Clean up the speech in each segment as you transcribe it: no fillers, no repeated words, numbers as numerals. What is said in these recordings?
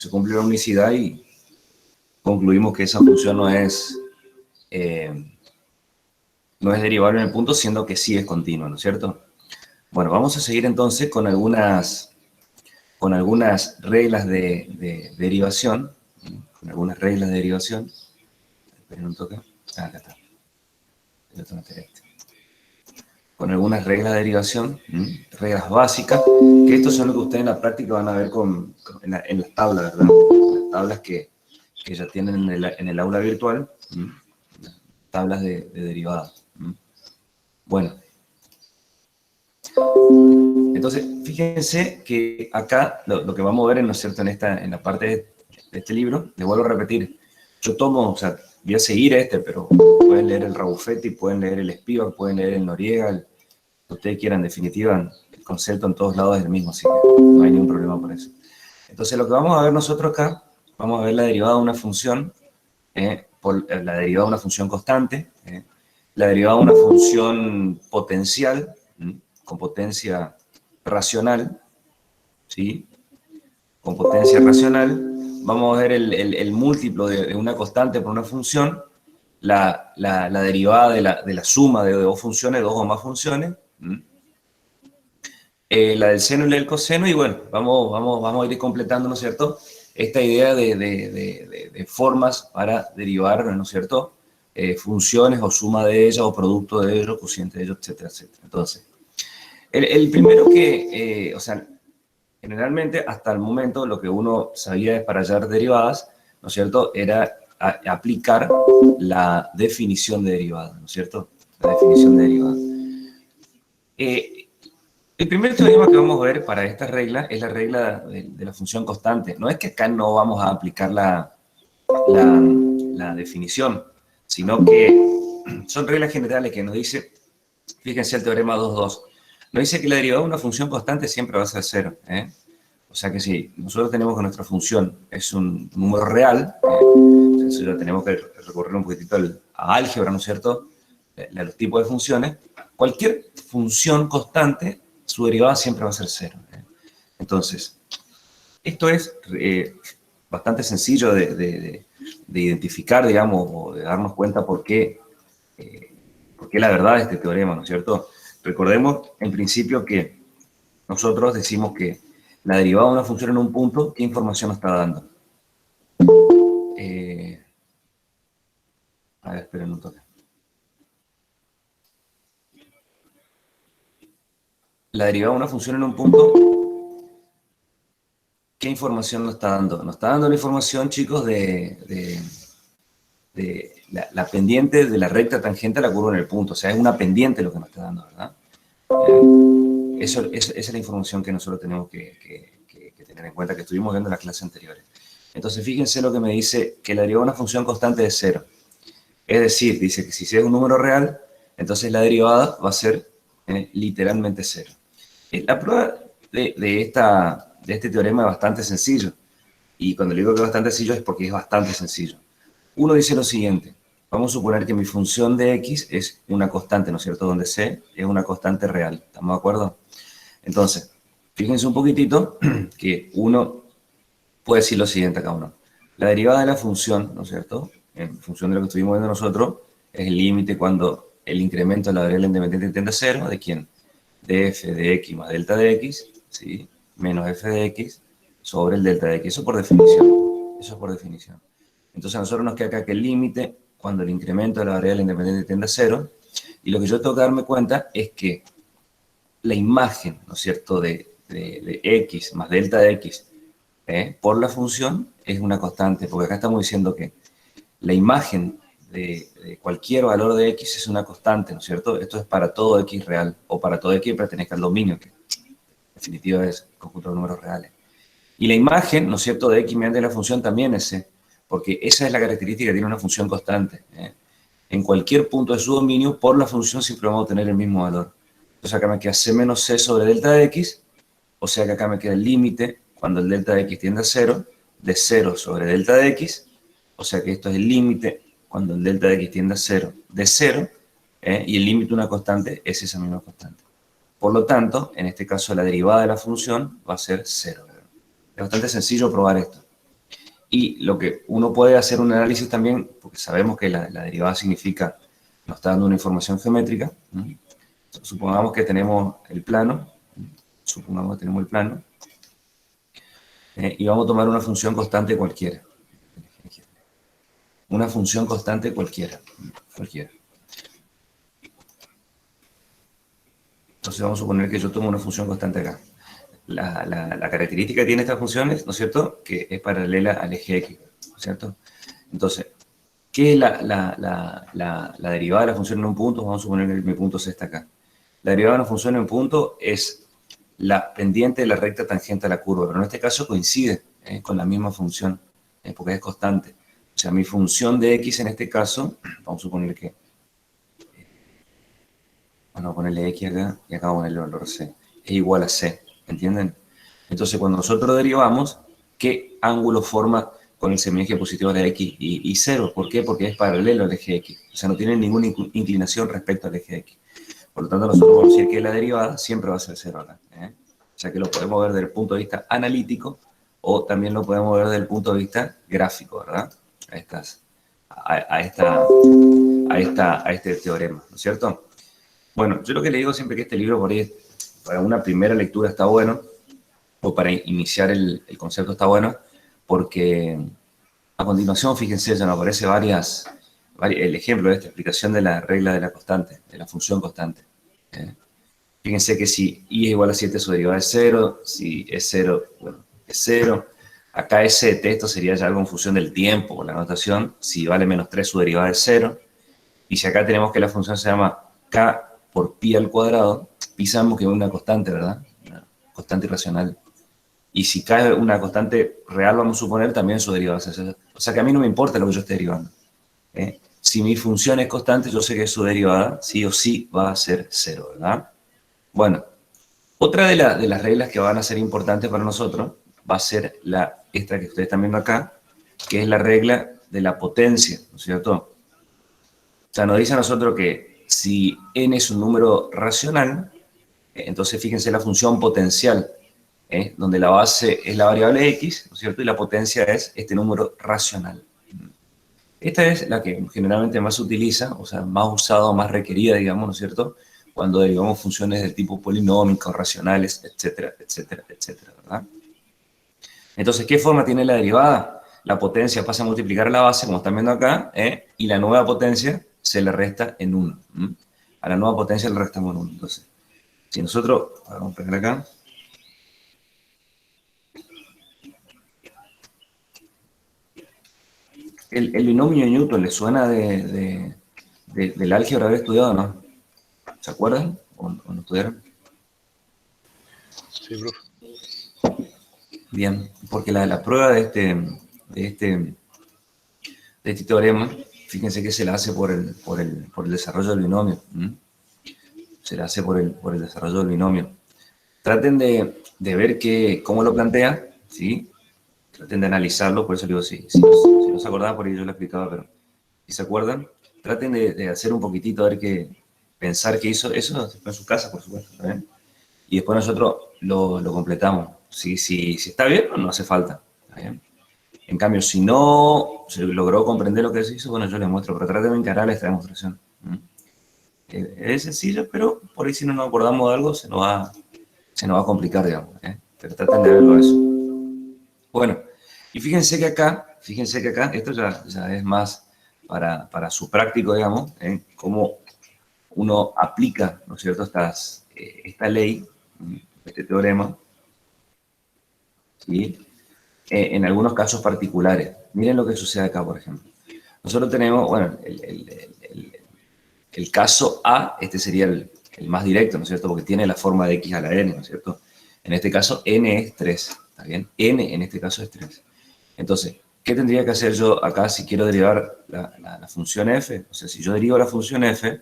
se cumple la unicidad y concluimos que esa función no es derivable en el punto, siendo que sí es continua, ¿no es cierto? Bueno, vamos a seguir entonces con algunas reglas de derivación. Con algunas reglas de derivación. Esperen un toque. Acá está. Yo tengo que meter este. Con algunas reglas de derivación, reglas básicas, que estos son lo que ustedes en la práctica van a ver en las tablas, ¿verdad? Las tablas que ya tienen en el aula virtual, tablas de derivadas. Bueno, entonces fíjense que acá lo que vamos a ver, ¿no es cierto?, en la parte de este libro, les vuelvo a repetir, yo tomo, o sea, voy a seguir pero pueden leer el Rabuffetti, pueden leer el Spivak, pueden leer el Noriega, el que ustedes quieran, en definitiva, el concepto en todos lados es el mismo, así que no hay ningún problema por eso. Entonces lo que vamos a ver nosotros acá, vamos a ver la derivada de una función, la derivada de una función constante, la derivada de una función potencial, con potencia racional, ¿sí? Con potencia racional, vamos a ver el múltiplo de una constante por una función, la derivada de la suma de dos funciones, dos o más funciones, la del seno y la del coseno, y bueno, vamos a ir completando, ¿no es cierto?, esta idea de formas para derivar, ¿no es cierto?, funciones o suma de ellas, o producto de ellos, cociente de ellos, etcétera, etcétera. Entonces, el primero o sea, generalmente hasta el momento lo que uno sabía es para hallar derivadas, ¿no es cierto?, era aplicar la definición de derivada, ¿no es cierto?, la definición de derivada. El primer teorema que vamos a ver para esta regla es la regla de la función constante. No es que acá no vamos a aplicar la definición, sino que son reglas generales que nos dice, fíjense el teorema 2.2, nos dice que la derivada de una función constante siempre va a ser cero. O sea que si nosotros tenemos que nuestra función es un número real, entonces ya tenemos que recurrir un poquitito a álgebra, ¿no es cierto?, a los tipos de funciones. Cualquier función constante, su derivada siempre va a ser cero. Entonces, esto es bastante sencillo de identificar, digamos, o de darnos cuenta por qué la verdad de este teorema, ¿no es cierto? Recordemos, en principio, que nosotros decimos que la derivada de una función en un punto, ¿qué información nos está dando? A ver, esperen un toque. La derivada de una función en un punto, ¿qué información nos está dando? Nos está dando la información, chicos, de la pendiente de la recta tangente a la curva en el punto. O sea, es una pendiente lo que nos está dando, ¿verdad? Esa es la información que nosotros tenemos que tener en cuenta, que estuvimos viendo en las clases anteriores. Entonces, fíjense lo que me dice, que la derivada de una función constante es cero. Es decir, dice que si es un número real, entonces la derivada va a ser literalmente cero. La prueba de este teorema es bastante sencillo. Y cuando digo que es bastante sencillo es porque es bastante sencillo. Uno dice lo siguiente: vamos a suponer que mi función de x es una constante, ¿no es cierto?, donde c es una constante real. ¿Estamos de acuerdo? Entonces, fíjense un poquitito que uno puede decir lo siguiente acá uno. La derivada de la función, ¿no es cierto?, en función de lo que estuvimos viendo nosotros, es el límite cuando el incremento de la variable independiente tiende a cero. ¿De quién? De f de x más delta de x, ¿sí?, menos f de x sobre el delta de x. Eso por definición. Eso es por definición. Entonces a nosotros nos queda acá que el límite cuando el incremento de la variable independiente tiende a cero, y lo que yo tengo que darme cuenta es que la imagen, ¿no es cierto?, de x más delta de x por la función es una constante, porque acá estamos diciendo que la imagen de cualquier valor de x es una constante, ¿no es cierto? Esto es para todo x real, o para todo x que pertenezca al dominio, que en definitiva es el conjunto de números reales. Y la imagen, ¿no es cierto?, de x mediante la función también es c, porque esa es la característica que tiene una función constante. En cualquier punto de su dominio, por la función siempre vamos a tener el mismo valor. Entonces acá me queda c menos c sobre delta de x, o sea que acá me queda el límite cuando el delta de x tiende a 0, de 0 sobre delta de x, o sea que esto es el límite cuando el delta de x tiende a 0, de 0, y el límite de una constante es esa misma constante. Por lo tanto, en este caso la derivada de la función va a ser 0. Es bastante sencillo probar esto. Y lo que uno puede hacer un análisis también, porque sabemos que la derivada significa, nos está dando una información geométrica. Supongamos que tenemos el plano, y vamos a tomar una función constante cualquiera. Una función constante cualquiera. Entonces vamos a suponer que yo tomo una función constante acá. La característica que tiene estas funciones, ¿no es cierto?, que es paralela al eje X, ¿no es cierto? Entonces, ¿qué es la derivada de la función en un punto? Vamos a suponer que mi punto C está acá. La derivada de una función en un punto es la pendiente de la recta tangente a la curva, pero en este caso coincide con la misma función, porque es constante. O sea, mi función de X en este caso, vamos a suponer que, vamos a ponerle X acá, y acá vamos a ponerle el valor C, es igual a C, ¿entienden? Entonces, cuando nosotros derivamos, ¿qué ángulo forma con el semieje positivo de X y 0? ¿Por qué? Porque es paralelo al eje X. O sea, no tiene ninguna inclinación respecto al eje X. Por lo tanto, nosotros vamos a decir que la derivada siempre va a ser 0 acá. O sea, que lo podemos ver desde el punto de vista analítico o también lo podemos ver desde el punto de vista gráfico, ¿verdad? A este teorema, ¿no es cierto? Bueno, yo lo que le digo siempre que este libro por ahí, para una primera lectura está bueno, o para iniciar el concepto está bueno, porque a continuación, fíjense, ya nos aparece el ejemplo de esta explicación de la regla de la constante, de la función constante. Fíjense que si i es igual a 7, su derivada es 0, si es 0, bueno, es 0. Acá ese de esto sería ya algo en función del tiempo, con la notación. Si vale menos 3, su derivada es 0. Y si acá tenemos que la función se llama k por pi al cuadrado, pi sabemos que es una constante, ¿verdad? Una constante irracional. Y si k es una constante real, vamos a suponer, también su derivada es 0. O sea que a mí no me importa lo que yo esté derivando. Si mi función es constante, yo sé que su derivada sí o sí va a ser 0, ¿verdad? Bueno, otra de las reglas que van a ser importantes para nosotros va a ser esta que ustedes están viendo acá, que es la regla de la potencia, ¿no es cierto? O sea, nos dice a nosotros que si n es un número racional, entonces fíjense la función potencial, donde la base es la variable x, ¿no es cierto? Y la potencia es este número racional. Esta es la que generalmente más se utiliza, o sea, más usada o más requerida, digamos, ¿no es cierto?, cuando derivamos funciones del tipo polinómicos, racionales, etcétera, etcétera, etcétera, ¿verdad? Entonces, ¿qué forma tiene la derivada? La potencia pasa a multiplicar la base, como están viendo acá, y la nueva potencia se le resta en 1. A la nueva potencia le restamos en 1. Entonces, si nosotros, vamos a pegar acá, el binomio de Newton, ¿le suena del álgebra haber estudiado o no? ¿Se acuerdan? ¿O no estudiaron? Sí, profe. Bien, porque la prueba de este teorema, fíjense que se la hace por el desarrollo del binomio. Se la hace por el desarrollo del binomio. Traten de ver cómo lo plantea, ¿sí? Traten de analizarlo, por eso digo, si no se acordaban, por ahí yo lo explicaba, pero si se acuerdan, traten de hacer un poquitito, a ver pensar qué hizo, eso en su casa, por supuesto, ¿está? Y después nosotros lo completamos. Si está bien, no hace falta, ¿está bien? En cambio, si no se logró comprender lo que se hizo, bueno, yo les muestro, pero traten de encarar esta demostración. Es sencillo, pero por ahí si no nos acordamos de algo, se nos va a complicar, digamos. Pero traten de verlo eso. Bueno, y fíjense que acá, esto ya es más para su práctico, digamos, cómo uno aplica, ¿no es cierto?, esta ley, este teorema, ¿sí? En algunos casos particulares. Miren lo que sucede acá, por ejemplo. Nosotros tenemos, bueno, el caso A, este sería el más directo, ¿no es cierto?, porque tiene la forma de x a la n, ¿no es cierto? En este caso, n es 3, ¿está bien? N en este caso es 3. Entonces, ¿qué tendría que hacer yo acá si quiero derivar la función f? O sea, si yo derivo la función f,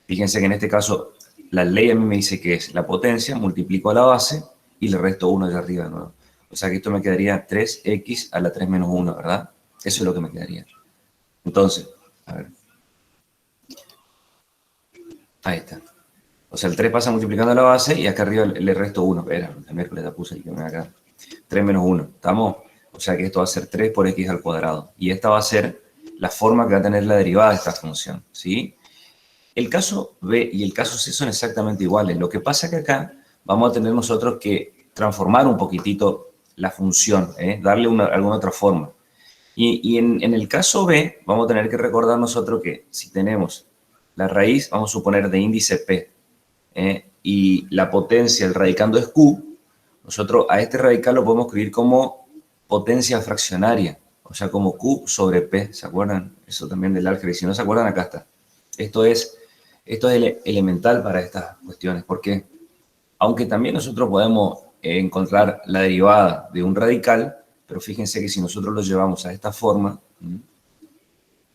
fíjense que en este caso la ley a mí me dice que es la potencia, multiplico a la base y le resto 1 allá arriba de nuevo. O sea que esto me quedaría 3x a la 3 menos 1, ¿verdad? Eso es lo que me quedaría. Entonces, a ver. Ahí está. O sea, el 3 pasa multiplicando a la base y acá arriba le resto 1. Espera, el miércoles la puse aquí, acá. 3 menos 1. ¿Estamos? O sea que esto va a ser 3 por x al cuadrado. Y esta va a ser la forma que va a tener la derivada de esta función, ¿sí? El caso B y el caso C son exactamente iguales. Lo que pasa que acá vamos a tener nosotros que transformar un poquitito la función, darle alguna otra forma. Y en el caso B, vamos a tener que recordar nosotros que si tenemos la raíz, vamos a suponer de índice P, y la potencia, el radicando es Q, nosotros a este radical lo podemos escribir como potencia fraccionaria, o sea, como Q sobre P, ¿se acuerdan? Eso también del álgebra, y si no se acuerdan, acá está. Esto es elemental para estas cuestiones, porque aunque también nosotros podemos encontrar la derivada de un radical, pero fíjense que si nosotros lo llevamos a esta forma, en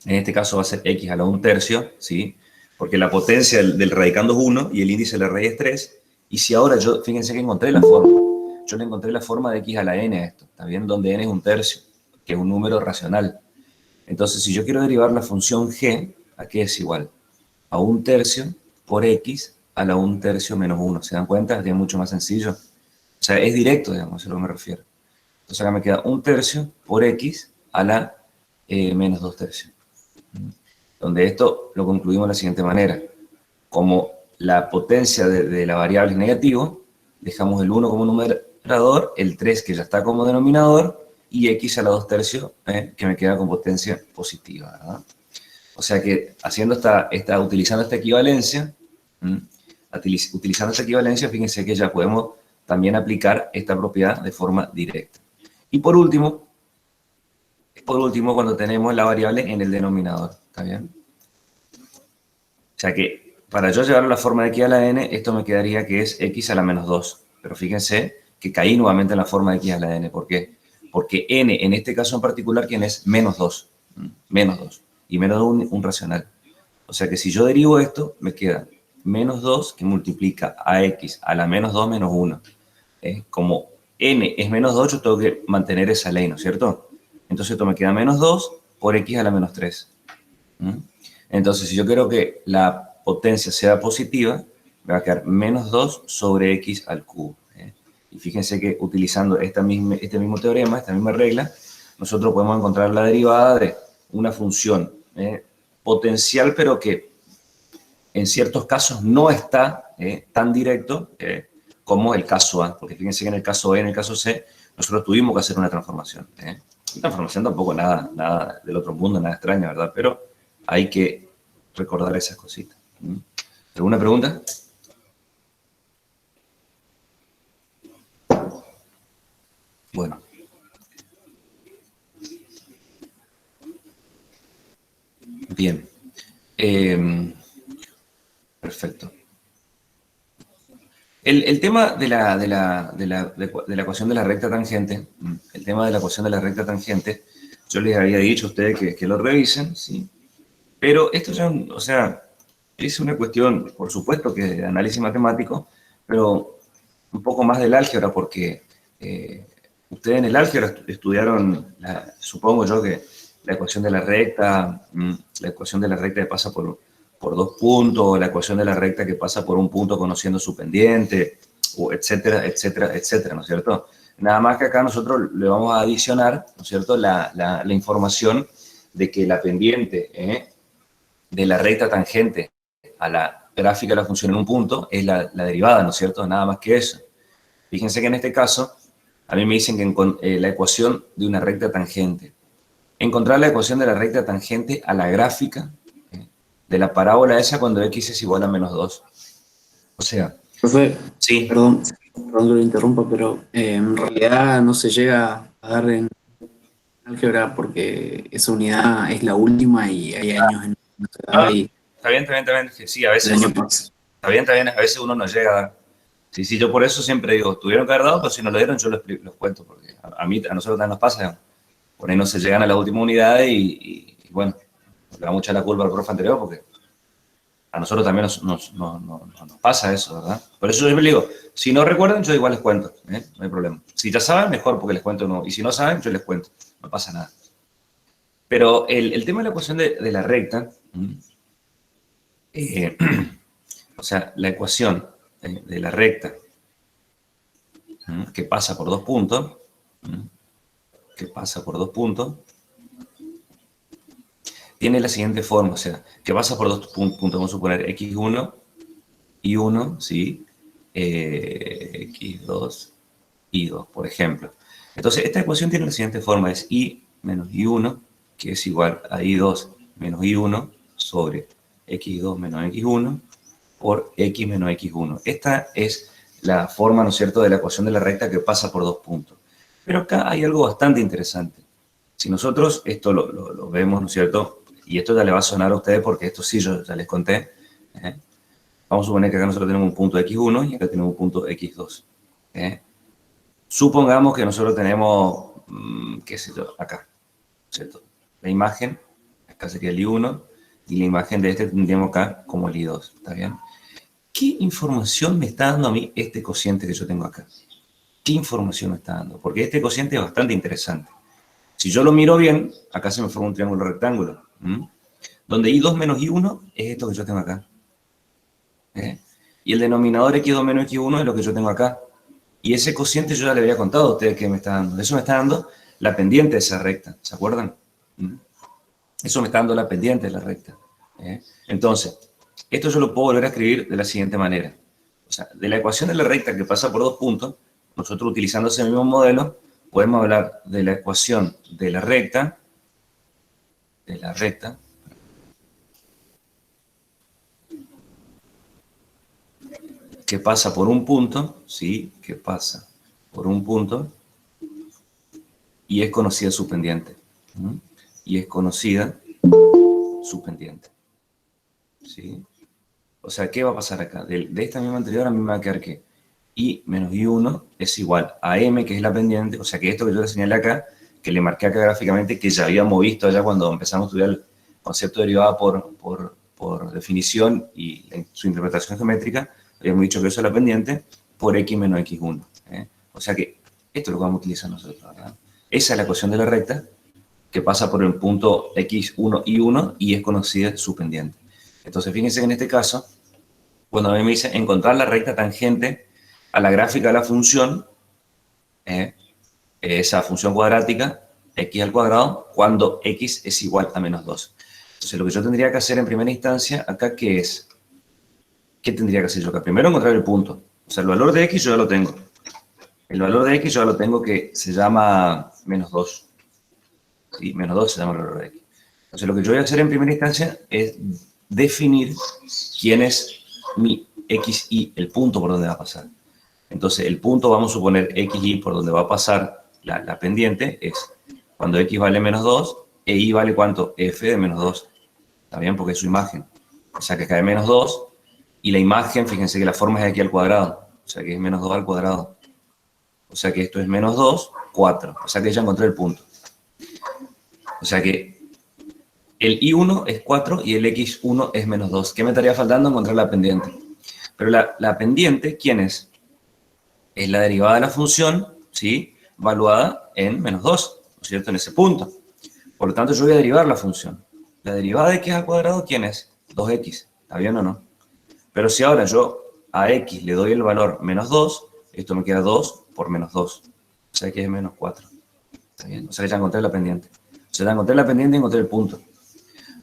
este caso va a ser x a la 1/3, ¿sí? Porque la potencia del radicando es 1 y el índice de la raíz es 3. Y si ahora yo, fíjense que encontré la forma, yo le encontré la forma de x a la n a esto, ¿está bien? Donde n es 1/3, que es un número racional. Entonces, si yo quiero derivar la función g, ¿a qué es igual? A 1/3 por x a la 1/3 menos 1. ¿Se dan cuenta? Es mucho más sencillo. O sea, es directo, digamos, a lo que me refiero. Entonces acá me queda 1/3 por x a la menos 2/3. Donde esto lo concluimos de la siguiente manera. Como la potencia de la variable es negativo, dejamos el 1 como numerador, el 3 que ya está como denominador, y x a la 2/3 que me queda con potencia positiva, ¿verdad? O sea que utilizando esta equivalencia, fíjense que ya podemos también aplicar esta propiedad de forma directa. Y por último, cuando tenemos la variable en el denominador, ¿está bien? O sea que para yo llevar a la forma de x a la n, esto me quedaría que es x a la menos 2. Pero fíjense que caí nuevamente en la forma de x a la n. ¿Por qué? Porque n, en este caso en particular, ¿quién es? Menos 2. Menos 2. Y menos 2 un racional. O sea que si yo derivo esto, me queda menos 2 que multiplica a x a la menos 2 menos 1. Como n es menos 2, yo tengo que mantener esa ley, ¿no es cierto? Entonces esto me queda menos 2 por x a la menos 3. Entonces, si yo quiero que la potencia sea positiva, me va a quedar menos 2 sobre x al cubo. Y fíjense que utilizando este mismo teorema, esta misma regla, nosotros podemos encontrar la derivada de una función potencial, pero que en ciertos casos no está tan directo como el caso A. Porque fíjense que en el caso B, en el caso C, nosotros tuvimos que hacer una transformación. Una transformación tampoco nada del otro mundo, nada extraña, ¿verdad? Pero hay que recordar esas cositas. ¿Alguna pregunta? Bueno. Bien. Perfecto. El tema de la ecuación de la recta tangente, yo les había dicho a ustedes que lo revisen, ¿sí? Pero esto ya, o sea, es una cuestión, por supuesto, que de análisis matemático, pero un poco más del álgebra, porque ustedes en el álgebra estudiaron, supongo yo, que la ecuación de la recta que pasa por dos puntos, la ecuación de la recta que pasa por un punto conociendo su pendiente, etcétera, etcétera, etcétera, ¿no es cierto? Nada más que acá nosotros le vamos a adicionar, ¿no es cierto?, la información de que la pendiente de la recta tangente a la gráfica de la función en un punto es la derivada, ¿no es cierto? Nada más que eso. Fíjense que en este caso, a mí me dicen que la ecuación de una recta tangente. Encontrar la ecuación de la recta tangente a la gráfica de la parábola esa cuando x es igual a menos 2. O sea, Profe, sí. perdón que lo interrumpa, pero en realidad no se llega a dar en álgebra porque esa unidad es la última y hay años en que no se da y Está bien. Sí, a el veces año uno, pasado. está bien, a veces uno no llega a dar. Sí, yo por eso siempre digo, tuvieron que haber dado, pero si no lo dieron, yo los cuento, porque a nosotros también nos pasa, por ahí no se llegan a la última unidad y bueno, le da mucha la culpa al profe anterior, porque a nosotros también nos pasa eso, ¿verdad? Por eso yo siempre digo, si no recuerdan, yo igual les cuento, no hay problema. Si ya saben, mejor porque les cuento no, y si no saben, yo les cuento, no pasa nada. Pero el tema de la ecuación de la recta, o sea, la ecuación de la recta que pasa por dos puntos, que pasa por dos puntos, tiene la siguiente forma, o sea, que pasa por dos puntos, vamos a suponer x1 y 1, ¿sí? X2 y 2, por ejemplo. Entonces, esta ecuación tiene la siguiente forma, es y menos y1, que es igual a y2 menos y1 sobre x2 menos x1 por x menos x1. Esta es la forma, ¿no es cierto?, de la ecuación de la recta que pasa por dos puntos. Pero acá hay algo bastante interesante. Si nosotros esto lo vemos, ¿no es cierto?, y esto ya le va a sonar a ustedes porque esto sí yo ya les conté. Vamos a suponer que acá nosotros tenemos un punto x1 y acá tenemos un punto x2. Supongamos que nosotros tenemos, qué sé yo, acá, ¿cierto? La imagen, acá sería el i1, y la imagen de este tendríamos acá como el i2, ¿está bien? ¿Qué información me está dando a mí este cociente que yo tengo acá? ¿Qué información me está dando? Porque este cociente es bastante interesante. Si yo lo miro bien, acá se me forma un triángulo rectángulo, donde i2 menos i1 es esto que yo tengo acá. Y el denominador x2 menos x1 es lo que yo tengo acá. Y ese cociente yo ya le había contado a ustedes que me está dando. Eso me está dando la pendiente de esa recta, ¿se acuerdan? Eso me está dando la pendiente de la recta. Entonces, esto yo lo puedo volver a escribir de la siguiente manera. O sea, de la ecuación de la recta que pasa por dos puntos, nosotros utilizando ese mismo modelo, podemos hablar de la ecuación de la recta, que pasa por un punto, ¿sí? Que pasa por un punto y es conocida su pendiente. Y es conocida su pendiente. ¿Sí? O sea, ¿qué va a pasar acá? De esta misma anterior a mí me va a quedar que i menos i1 es igual a m, que es la pendiente, o sea que esto que yo le señalé acá, que le marqué acá gráficamente, que ya habíamos visto allá cuando empezamos a estudiar el concepto de derivada por definición y su interpretación geométrica, habíamos dicho que eso es la pendiente por x menos x1. O sea que esto es lo que vamos a utilizar nosotros, ¿verdad? Esa es la ecuación de la recta que pasa por el punto x1 y 1 y es conocida su pendiente. Entonces, fíjense que en este caso, cuando a mí me dice encontrar la recta tangente a la gráfica de la función, esa función cuadrática, x al cuadrado, cuando x es igual a menos 2. Entonces, lo que yo tendría que hacer en primera instancia, acá, ¿qué es? ¿Qué tendría que hacer yo acá? Primero, encontrar el punto. O sea, el valor de x yo ya lo tengo. El valor de x yo ya lo tengo, que se llama menos 2. ¿Sí? Menos 2 se llama el valor de x. Entonces, lo que yo voy a hacer en primera instancia es definir quién es mi xy, el punto por donde va a pasar. Entonces, el punto, vamos a suponer xy por donde va a pasar la pendiente, es cuando x vale menos 2, e y vale ¿cuánto? F de menos 2. ¿Está bien? Porque es su imagen. O sea, que cae menos 2, y la imagen, fíjense que la forma es de aquí al cuadrado. O sea, que es menos 2 al cuadrado. O sea, que esto es menos 2, 4. O sea, que ya encontré el punto. O sea, que el i1 es 4 y el x1 es menos 2. ¿Qué me estaría faltando? Encontrar la pendiente. Pero la pendiente, ¿quién es? Es la derivada de la función, ¿sí? Valuada en menos 2, ¿no es cierto? En ese punto. Por lo tanto, yo voy a derivar la función. La derivada de x al cuadrado, ¿quién es? 2x. ¿Está bien o no? Pero si ahora yo a x le doy el valor menos 2, esto me queda 2 por menos 2. O sea que es menos 4. ¿Está bien? O sea que ya encontré la pendiente. O sea, ya encontré la pendiente y encontré el punto.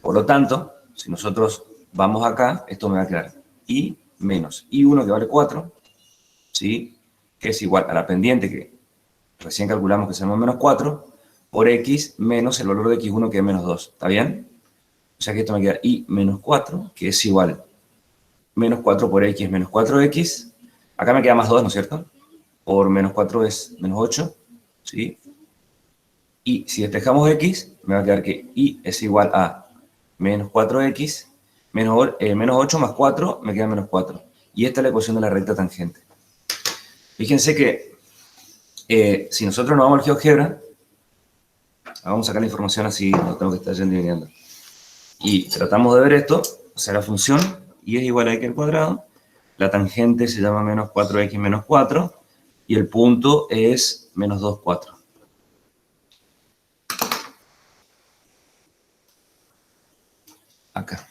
Por lo tanto, si nosotros vamos acá, esto me va a quedar y menos i1, que vale 4, ¿sí? Que es igual a la pendiente que recién calculamos que se llama menos 4, por x menos el valor de x1, que es menos 2. ¿Está bien? O sea que esto me queda y menos 4, que es igual menos 4 por x menos 4x. Acá me queda más 2, ¿no es cierto? Por menos 4 es menos 8, ¿sí? Y si despejamos x, me va a quedar que y es igual a menos 4x, menos 8 más 4, me queda menos 4. Y esta es la ecuación de la recta tangente. Fíjense que si nosotros nos vamos al GeoGebra, vamos a sacar la información así, no tengo que estar yendo y viniendo. Y tratamos de ver esto, o sea, la función y es igual a x al cuadrado, la tangente se llama menos 4x menos 4, y el punto es menos 2, 4. Acá.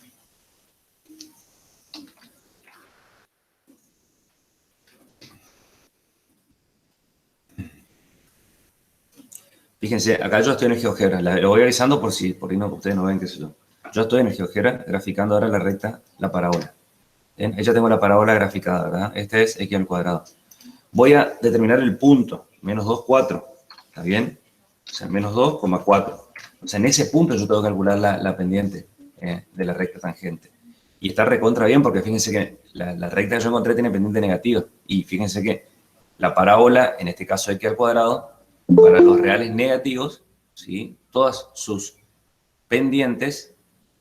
Fíjense, acá yo estoy en el GeoGebra, lo voy avisando por ahí no, ustedes no ven qué sé yo. Yo estoy en el GeoGebra graficando ahora la recta, la parábola. ¿Bien? Ya tengo la parábola graficada, ¿verdad? Este es x al cuadrado. Voy a determinar el punto, menos 2, 4, ¿está bien? O sea, menos 2,4. O sea, en ese punto yo tengo que calcular la pendiente de la recta tangente. Y está recontra bien porque fíjense que la recta que yo encontré tiene pendiente negativa. Y fíjense que la parábola, en este caso x al cuadrado, para los reales negativos, ¿sí? Todas sus pendientes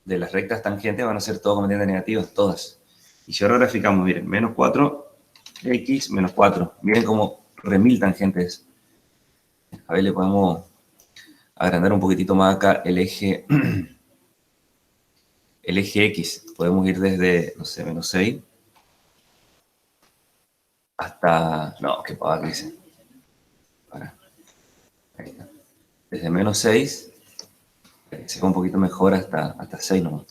de las rectas tangentes van a ser todo con pendiente negativa, todas. Y si ahora graficamos, miren, menos 4x menos 4. Miren cómo remil tangente es. A ver, le podemos agrandar un poquitito más acá el eje X. Podemos ir desde, no sé, menos 6 hasta... No, qué pava que hice. Ahí está. Desde menos 6 se va un poquito mejor hasta 6 nomás.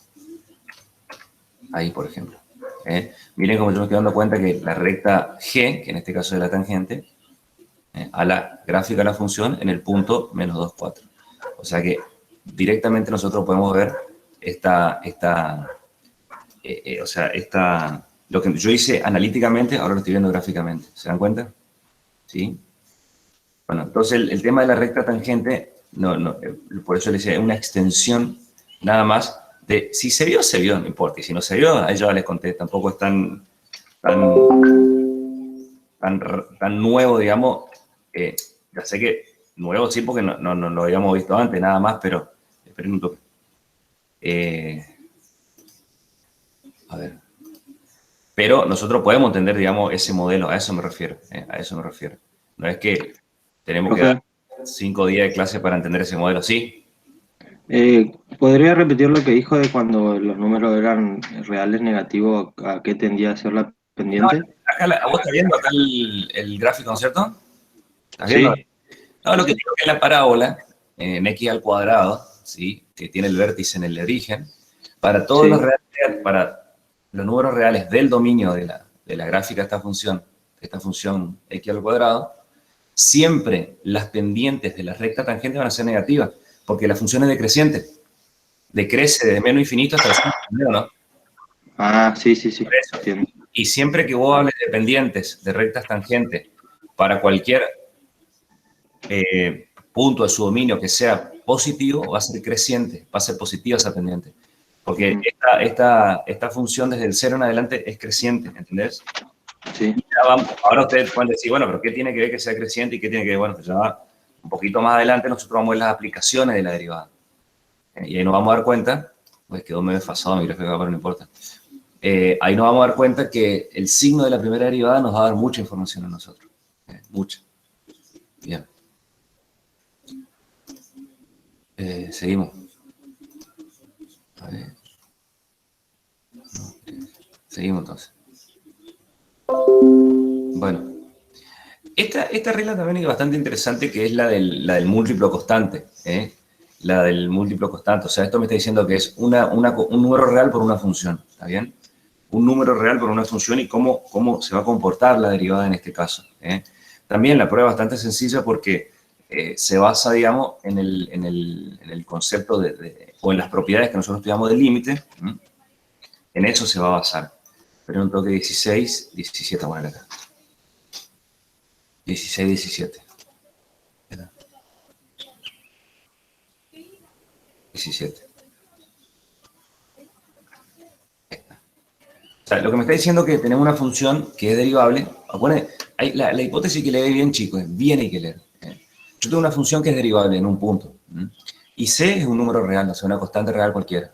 Ahí, por ejemplo. Miren cómo yo me estoy dando cuenta que la recta G, que en este caso es la tangente, a la gráfica de la función en el punto menos 2, 4. O sea que directamente nosotros podemos ver lo que yo hice analíticamente, ahora lo estoy viendo gráficamente. ¿Se dan cuenta? ¿Sí? Bueno, entonces el tema de la recta tangente, por eso le decía, es una extensión nada más de, si se vio, no importa. Y si no se vio, a ellos ya les conté, tampoco es tan nuevo, digamos. Ya sé que nuevo sí, porque no lo habíamos visto antes, nada más, pero esperen un toque. A ver. Pero nosotros podemos entender, digamos, ese modelo, a eso me refiero, a eso me refiero. No es que tenemos que dar 5 días de clase para entender ese modelo, ¿sí? ¿Podría repetir lo que dijo de cuando los números eran reales negativos, a qué tendía a ser la pendiente? No, acá vos estás viendo acá el gráfico, ¿no es cierto? ¿Estás viendo? Sí. No, lo que digo es que la parábola en x al cuadrado, ¿sí? Que tiene el vértice en el origen, para todos los reales, para los números reales del dominio de la gráfica de esta función x al cuadrado, siempre las pendientes de la recta tangente van a ser negativas, porque la función es decreciente. Decrece desde menos infinito hasta el menos, ¿no? Ah, sí. Entiendo. Y siempre que vos hables de pendientes, de rectas tangentes, para cualquier punto de su dominio que sea positivo, va a ser creciente, va a ser positiva esa pendiente. Porque esta función desde el 0 en adelante es creciente, ¿entendés? Sí. Ahora ustedes pueden decir, bueno, pero ¿qué tiene que ver que sea creciente y qué tiene que ver? Bueno, pues ya un poquito más adelante nosotros vamos a ver las aplicaciones de la derivada. Y ahí nos vamos a dar cuenta, pues quedó medio desfasado mi gráfico, pero no importa. Ahí nos vamos a dar cuenta que el signo de la primera derivada nos va a dar mucha información a nosotros. Mucha. Bien. Seguimos. A ver. Seguimos entonces. Bueno. Esta regla también es bastante interesante, que es la del múltiplo constante. La del múltiplo constante. O sea, esto me está diciendo que es un número real por una función. ¿Está bien? Un número real por una función y cómo se va a comportar la derivada en este caso. También la prueba es bastante sencilla porque se basa, digamos, en el concepto o en las propiedades que nosotros estudiamos del límite. En eso se va a basar. Pero un toque 16, 17, bueno, acá. 16, 17. 17. O sea, lo que me está diciendo es que tenemos una función que es derivable. La hipótesis que le dé bien, chicos, es bien hay que leer. Yo tengo una función que es derivable en un punto. Y C es un número real, o sea, una constante real cualquiera.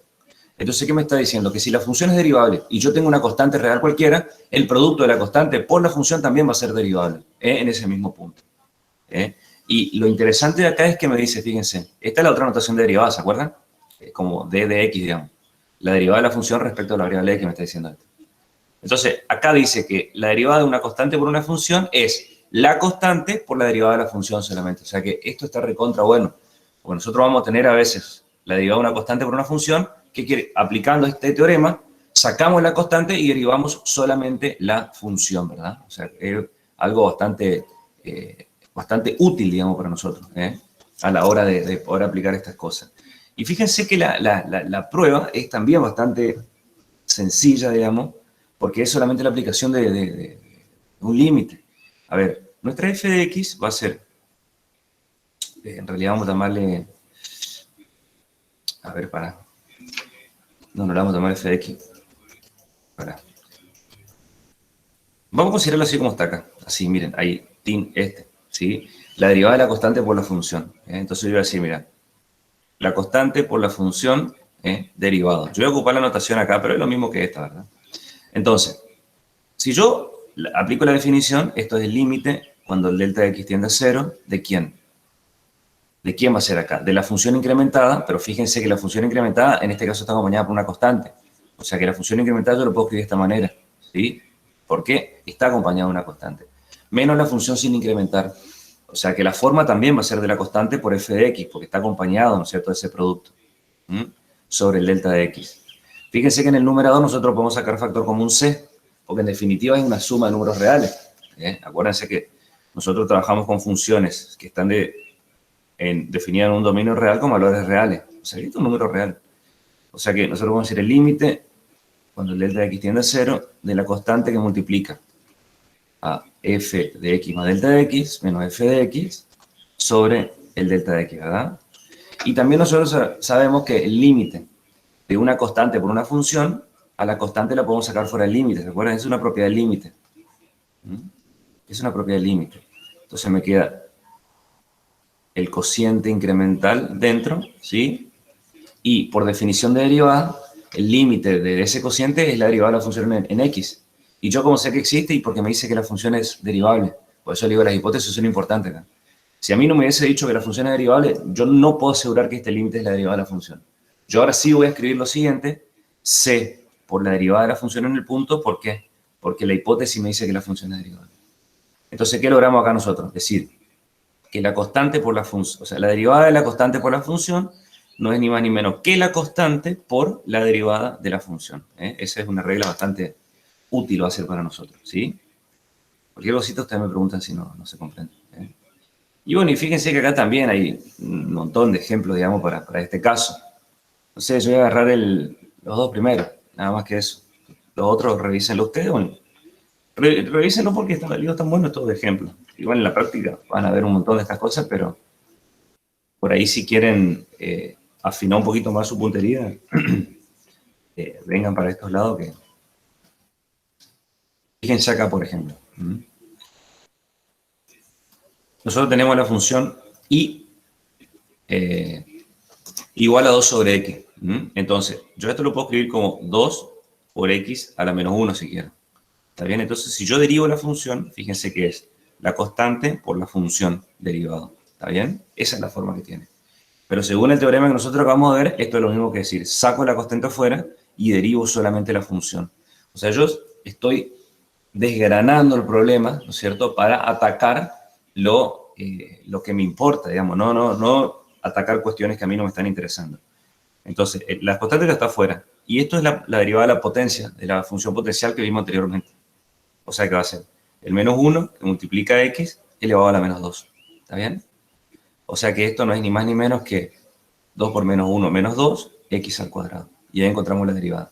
Entonces, ¿qué me está diciendo? Que si la función es derivable y yo tengo una constante real cualquiera, el producto de la constante por la función también va a ser derivable en ese mismo punto. Y lo interesante de acá es que me dice, fíjense, esta es la otra notación de derivada, ¿se acuerdan? Como d de x, digamos. La derivada de la función respecto a la variable x me está diciendo esto. Entonces, acá dice que la derivada de una constante por una función es la constante por la derivada de la función solamente. O sea que esto está recontra bueno. Porque nosotros vamos a tener a veces la derivada de una constante por una función, que quiere, aplicando este teorema, sacamos la constante y derivamos solamente la función, ¿verdad? O sea, es algo bastante útil, digamos, para nosotros. a la hora de poder aplicar estas cosas. Y fíjense que la prueba es también bastante sencilla, digamos, porque es solamente la aplicación de un límite. A ver, nuestra f de x va a ser, en realidad vamos a llamarle, a ver, no le vamos a llamar f de x, vamos a considerarlo así como está acá, así, miren, ahí, ¿sí? La derivada de la constante por la función. Entonces yo voy a decir, mira, la constante por la función derivado. Yo voy a ocupar la notación acá, pero es lo mismo que esta, ¿verdad? Entonces, si yo aplico la definición, esto es el límite cuando el delta de x tiende a 0, ¿de quién? ¿De quién va a ser acá? De la función incrementada, pero fíjense que la función incrementada en este caso está acompañada por una constante. O sea que la función incrementada yo lo puedo escribir de esta manera, ¿sí? ¿Por qué? Está acompañada de una constante. Menos la función sin incrementar. O sea que la forma también va a ser de la constante por f de x, porque está acompañado, ¿no es cierto?, de ese producto sobre el delta de x. Fíjense que en el numerador nosotros podemos sacar factor común c, porque en definitiva es una suma de números reales. Acuérdense que nosotros trabajamos con funciones que están definidas en un dominio real con valores reales. O sea, esto es un número real. O sea que nosotros vamos a decir el límite, cuando el delta de x tiende a 0, de la constante que multiplica a f de x más delta de x menos f de x sobre el delta de x, ¿verdad? Y también nosotros sabemos que el límite de una constante por una función, a la constante la podemos sacar fuera del límite, ¿se acuerdan? Es una propiedad del límite. Es una propiedad del límite. Entonces me queda el cociente incremental dentro, ¿sí? Y por definición de derivada, el límite de ese cociente es la derivada de la función en x. Y yo como sé que existe y porque me dice que la función es derivable. Por eso le digo, las hipótesis son importantes acá. Si a mí no me hubiese dicho que la función es derivable, yo no puedo asegurar que este límite es la derivada de la función. Yo ahora sí voy a escribir lo siguiente, c por la derivada de la función en el punto, ¿por qué? Porque la hipótesis me dice que la función es derivable. Entonces, ¿qué logramos acá nosotros? Decir que la constante por la función, o sea, la derivada de la constante por la función no es ni más ni menos que la constante por la derivada de la función. Esa es una regla bastante útil va a ser para nosotros, ¿sí? Cualquier cosita ustedes me preguntan si no se comprende. Y bueno, y fíjense que acá también hay un montón de ejemplos, digamos, para este caso. No sé, yo voy a agarrar los dos primeros, nada más que eso. Los otros revísenlo ustedes, bueno, revísenlo porque están tan buenos estos ejemplos. Igual en la práctica van a ver un montón de estas cosas, pero por ahí si quieren afinar un poquito más su puntería, vengan para estos lados que... Fíjense acá, por ejemplo. Nosotros tenemos la función y igual a 2 sobre x. Entonces, yo esto lo puedo escribir como 2 por x a la menos 1 si quiero. ¿Está bien? Entonces, si yo derivo la función, fíjense que es la constante por la función derivado. ¿Está bien? Esa es la forma que tiene. Pero según el teorema que nosotros acabamos de ver, esto es lo mismo que decir, saco la constante afuera y derivo solamente la función. O sea, yo estoy desgranando el problema, ¿no es cierto?, para atacar lo que me importa, digamos, no atacar cuestiones que a mí no me están interesando. Entonces, la constante ya está afuera. Y esto es la derivada de la potencia, de la función potencial que vimos anteriormente. O sea que va a ser el menos 1 que multiplica x elevado a la menos 2. ¿Está bien? O sea que esto no es ni más ni menos que 2 por menos 1 menos 2, x al cuadrado. Y ahí encontramos la derivada.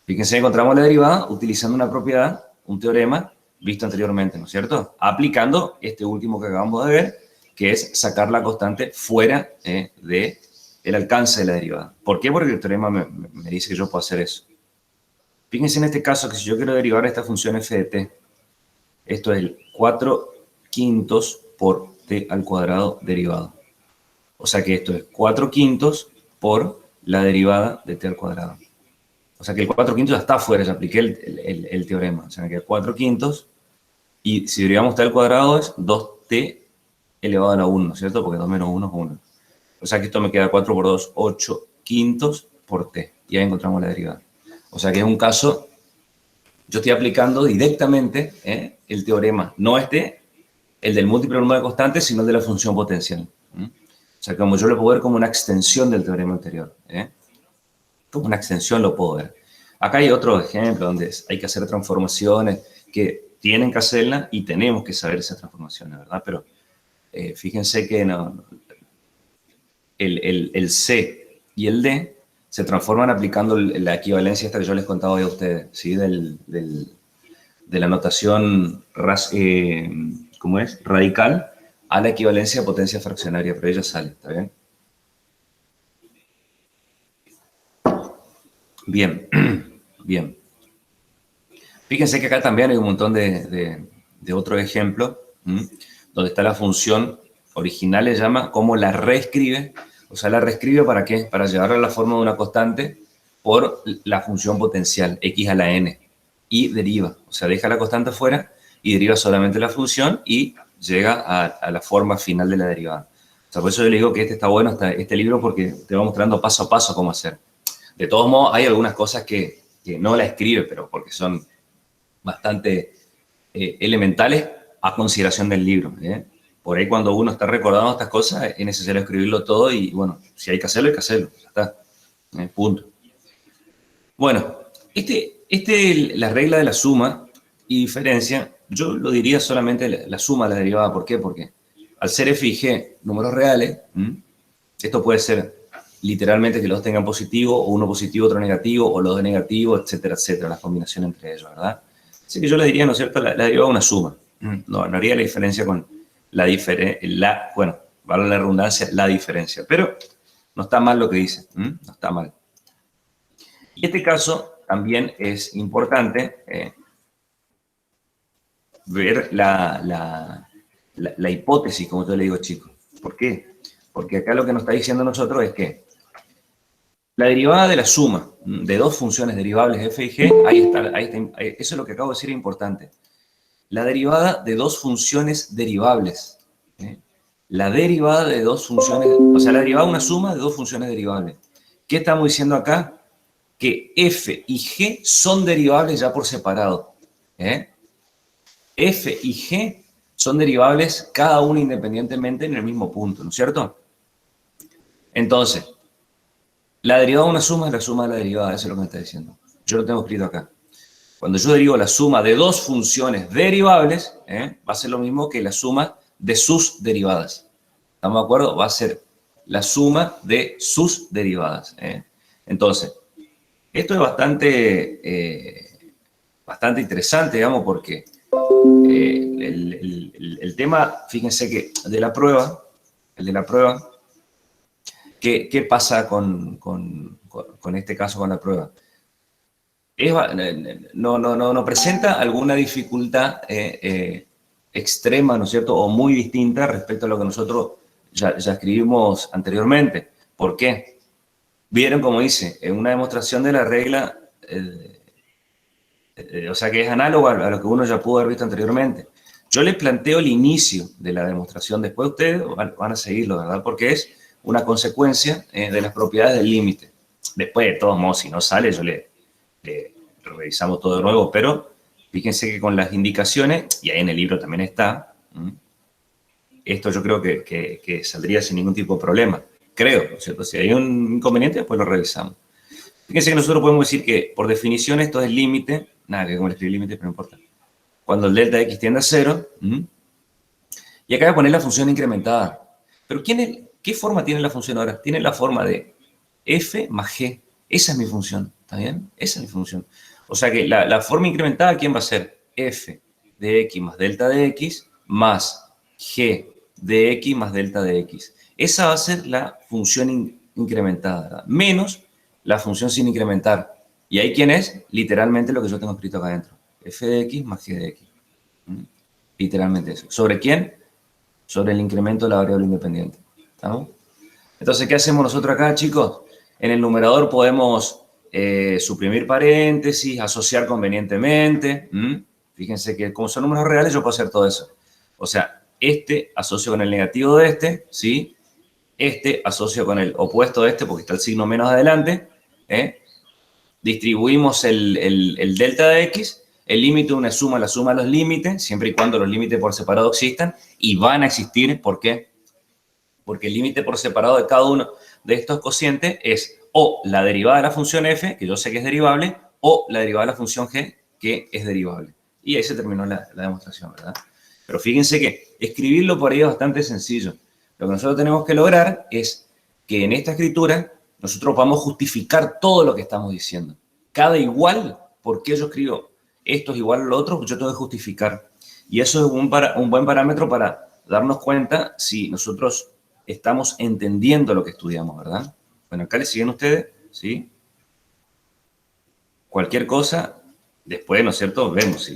Fíjense, encontramos la derivada utilizando una propiedad, un teorema visto anteriormente, ¿no es cierto? Aplicando este último que acabamos de ver, que es sacar la constante fuera del alcance de la derivada. ¿Por qué? Porque el teorema me dice que yo puedo hacer eso. Fíjense en este caso que si yo quiero derivar esta función f de t, esto es el 4/5 por t al cuadrado derivado. O sea que esto es 4/5 por la derivada de t al cuadrado. O sea que el 4/5 ya está afuera, ya apliqué el teorema. O sea que 4/5 y si derivamos t al cuadrado es 2t elevado a la 1, ¿no es cierto? Porque 2 menos 1 es 1. O sea que esto me queda 4 por 2, 8/5 por t. Y ahí encontramos la derivada. O sea que es un caso, yo estoy aplicando directamente el teorema, no el del múltiplo número de constantes, sino el de la función potencial. O sea, como yo lo puedo ver como una extensión del teorema anterior. Como una extensión lo puedo ver. Acá hay otro ejemplo donde hay que hacer transformaciones que tienen que hacerlas y tenemos que saber esas transformaciones, ¿verdad? Pero fíjense que el C y el D se transforman aplicando la equivalencia esta que yo les contaba hoy a ustedes, ¿sí? De la notación ¿cómo es? Radical a la equivalencia de potencia fraccionaria, pero ella sale, ¿está bien? Bien, bien. Fíjense que acá también hay un montón de otros ejemplos, donde está la función original, le llama, cómo la reescribe. O sea, la reescribe ¿para qué? Para llevarla a la forma de una constante por la función potencial, x a la n, y deriva. O sea, deja la constante fuera y deriva solamente la función y llega a la forma final de la derivada. O sea, por eso yo le digo que está bueno este libro, porque te va mostrando paso a paso cómo hacer. De todos modos, hay algunas cosas que no la escribe, pero porque son bastante elementales a consideración del libro. Por ahí cuando uno está recordando estas cosas, es necesario escribirlo todo y, bueno, si hay que hacerlo, ya está. Punto. Bueno, la regla de la suma y diferencia, yo lo diría solamente la suma de la derivada. ¿Por qué? Porque al ser f y g números reales, esto puede ser literalmente que los dos tengan positivo, o uno positivo, otro negativo, o los dos negativos, etcétera, etcétera, la combinación entre ellos, ¿verdad? Así que yo le diría, ¿no es cierto?, la derivada es una suma. No haría la diferencia con bueno, vale la redundancia, la diferencia. Pero no está mal lo que dice, no está mal. Y este caso también es importante ver la hipótesis, como yo le digo, chicos. ¿Por qué? Porque acá lo que nos está diciendo nosotros es que la derivada de la suma de dos funciones derivables f y g, ahí está, eso es lo que acabo de decir, es importante. La derivada de dos funciones derivables. La derivada de dos funciones, o sea, la derivada de una suma de dos funciones derivables. ¿Qué estamos diciendo acá? Que f y g son derivables ya por separado. F y g son derivables cada uno independientemente en el mismo punto, ¿no es cierto? Entonces, la derivada de una suma es la suma de la derivada, eso es lo que me está diciendo. Yo lo tengo escrito acá. Cuando yo derivo la suma de dos funciones derivables, va a ser lo mismo que la suma de sus derivadas. ¿Estamos de acuerdo? Va a ser la suma de sus derivadas. Entonces, esto es bastante interesante, digamos, porque el tema, fíjense que el de la prueba, ¿qué pasa con este caso, con la prueba? No presenta alguna dificultad extrema, ¿no es cierto?, o muy distinta respecto a lo que nosotros ya escribimos anteriormente. ¿Por qué? Vieron, como dice, en una demostración de la regla, o sea, que es análogo a lo que uno ya pudo haber visto anteriormente. Yo les planteo el inicio de la demostración, después ustedes van a seguirlo, ¿verdad? Porque es una consecuencia de las propiedades del límite. Después, de todos modos, si no sale, yo revisamos todo de nuevo, pero fíjense que con las indicaciones, y ahí en el libro también está, esto yo creo que saldría sin ningún tipo de problema. Creo, ¿no es cierto? Si hay un inconveniente, después lo revisamos. Fíjense que nosotros podemos decir que, por definición, esto es el límite, nada que ver con escribir límite, pero no importa. Cuando el delta de x tiende a 0, y acá voy a poner la función incrementada. Pero ¿qué forma tiene la función ahora? Tiene la forma de f más g. Esa es mi función, ¿está bien? Esa es mi función. O sea que la forma incrementada, ¿quién va a ser? F de x más delta de x más g de x más delta de x. Esa va a ser la función incrementada, ¿verdad? Menos la función sin incrementar. ¿Y ahí quién es? Literalmente lo que yo tengo escrito acá adentro. F de x más g de x. Literalmente eso. ¿Sobre quién? Sobre el incremento de la variable independiente. ¿Estamos? Entonces, ¿qué hacemos nosotros acá, chicos? En el numerador podemos suprimir paréntesis, asociar convenientemente. Fíjense que como son números reales, yo puedo hacer todo eso. O sea, este asocio con el negativo de este, ¿sí? Este asocio con el opuesto de este, porque está el signo menos adelante. Distribuimos el delta de x. El límite es una suma, la suma de los límites, siempre y cuando los límites por separado existan, y van a existir. ¿Por qué? Porque el límite por separado de cada uno de estos cocientes es o la derivada de la función f, que yo sé que es derivable, o la derivada de la función g, que es derivable. Y ahí se terminó la demostración, ¿verdad? Pero fíjense que escribirlo por ahí es bastante sencillo. Lo que nosotros tenemos que lograr es que en esta escritura nosotros vamos a justificar todo lo que estamos diciendo. Cada igual, ¿por qué yo escribo esto es igual a lo otro? Yo tengo que justificar. Y eso es un buen parámetro para darnos cuenta si nosotros estamos entendiendo lo que estudiamos, ¿verdad? Bueno, acá le siguen ustedes, ¿sí? Cualquier cosa, después, ¿no es cierto? Vemos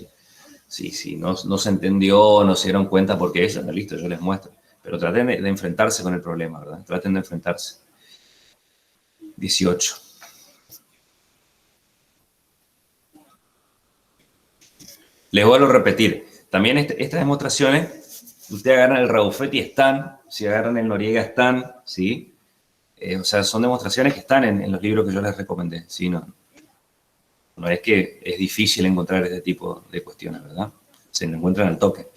si no se entendió, no se dieron cuenta porque eso, no, listo, yo les muestro. Pero traten de enfrentarse con el problema, ¿verdad? Traten de enfrentarse. 18. Les vuelvo a repetir. También estas demostraciones, ustedes agarran el Raufet y están, si agarran el Noriega están, ¿sí? O sea, son demostraciones que están en los libros que yo les recomendé, ¿sí? No es que es difícil encontrar este tipo de cuestiones, ¿verdad? Se encuentran al toque.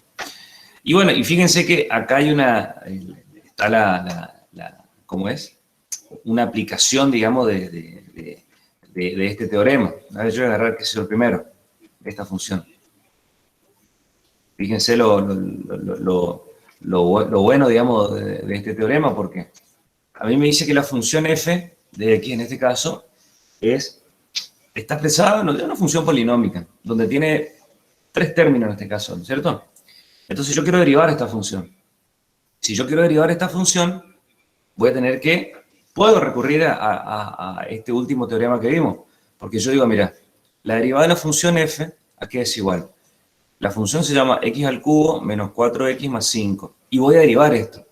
Y bueno, y fíjense que acá hay está ¿cómo es? Una aplicación, digamos, de este teorema. A ver, yo voy a agarrar, qué sé yo, el primero, esta función. Fíjense lo bueno, digamos, de este teorema, porque a mí me dice que la función f de x, en este caso, está expresada en una función polinómica, donde tiene 3 términos en este caso, ¿no es cierto? Entonces yo quiero derivar esta función. Si yo quiero derivar esta función, voy a tener puedo recurrir a este último teorema que vimos, porque yo digo, mira, la derivada de la función f, ¿a qué es igual? La función se llama x al cubo menos 4x más 5, y voy a derivar esto.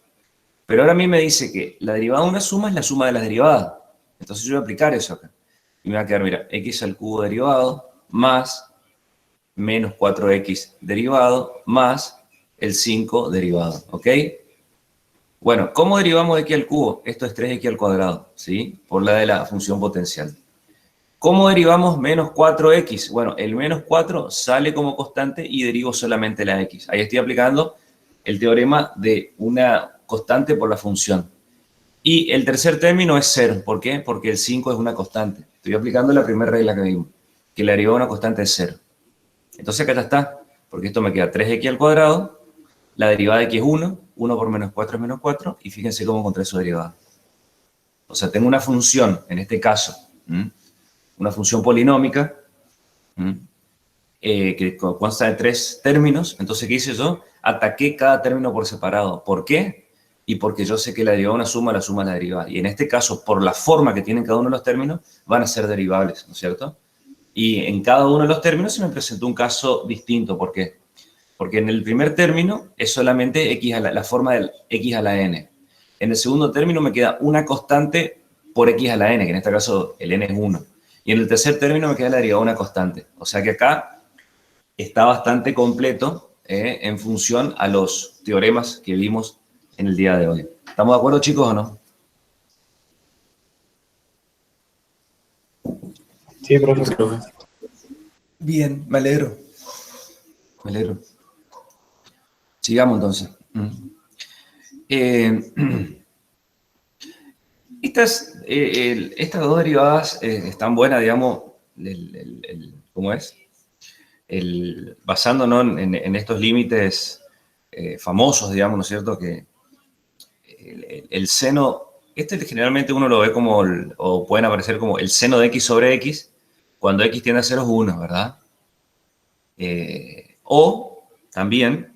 Pero ahora a mí me dice que la derivada de una suma es la suma de las derivadas. Entonces yo voy a aplicar eso acá. Y me va a quedar, mira, x al cubo derivado más menos 4x derivado más el 5 derivado, ¿ok? Bueno, ¿cómo derivamos de x al cubo? Esto es 3x al cuadrado, ¿sí? Por la de la función potencial. ¿Cómo derivamos menos 4x? Bueno, el menos 4 sale como constante y derivo solamente la x. Ahí estoy aplicando el teorema de una constante por la función. Y el tercer término es 0. ¿Por qué? Porque el 5 es una constante. Estoy aplicando la primera regla que vimos, que la derivada de una constante es 0. Entonces acá ya está, porque esto me queda 3x al cuadrado, la derivada de x es 1, 1 por menos 4 es menos 4, y fíjense cómo encontré su derivada. O sea, tengo una función, en este caso, una función polinómica, que consta de 3 términos. Entonces, ¿qué hice yo? Ataqué cada término por separado. ¿Por qué? Y porque yo sé que la derivada de una suma, la suma es la derivada. Y en este caso, por la forma que tienen cada uno de los términos, van a ser derivables, ¿no es cierto? Y en cada uno de los términos se me presentó un caso distinto. ¿Por qué? Porque en el primer término es solamente x la forma del x a la n. En el segundo término me queda una constante por x a la n, que en este caso el n es 1. Y en el tercer término me queda la derivada de una constante. O sea que acá está bastante completo en función a los teoremas que vimos en el día de hoy. ¿Estamos de acuerdo, chicos, o no? Sí, profesor. Bien, me alegro. Me alegro. Sigamos entonces. Estas dos derivadas están buenas, digamos, ¿cómo es? Basándonos en estos límites famosos, digamos, ¿no es cierto? Que el seno, generalmente uno lo ve como, o pueden aparecer como el seno de x sobre x, cuando x tiende a 0 es 1, ¿verdad? O también,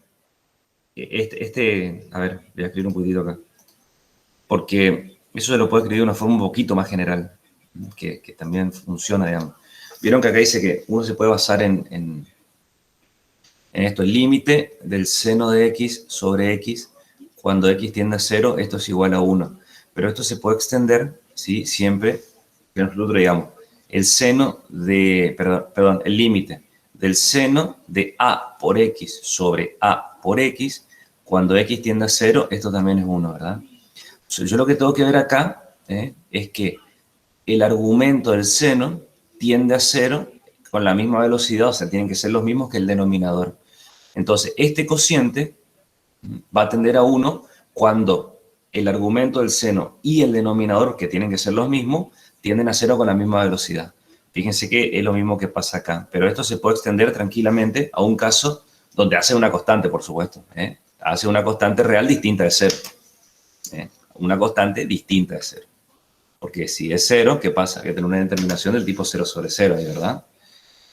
a ver, voy a escribir un poquitito acá, porque eso se lo puede escribir de una forma un poquito más general, que también funciona, digamos. Vieron que acá dice que uno se puede basar en esto, el límite del seno de x sobre x, cuando x tiende a 0, esto es igual a 1. Pero esto se puede extender, ¿sí? Siempre que nosotros digamos, el seno de, perdón, el límite del seno de a por x sobre a por x, cuando x tiende a 0, esto también es 1, ¿verdad? Entonces, yo lo que tengo que ver acá es que el argumento del seno tiende a 0 con la misma velocidad, o sea, tienen que ser los mismos que el denominador. Entonces, este cociente va a tender a 1 cuando el argumento del seno y el denominador, que tienen que ser los mismos, tienden a 0 con la misma velocidad. Fíjense que es lo mismo que pasa acá, pero esto se puede extender tranquilamente a un caso donde hace una constante, por supuesto. Hace una constante real distinta de 0. una constante distinta de 0. Porque si es 0, ¿qué pasa? Hay que tener una determinación del tipo 0 sobre 0 ahí, ¿verdad?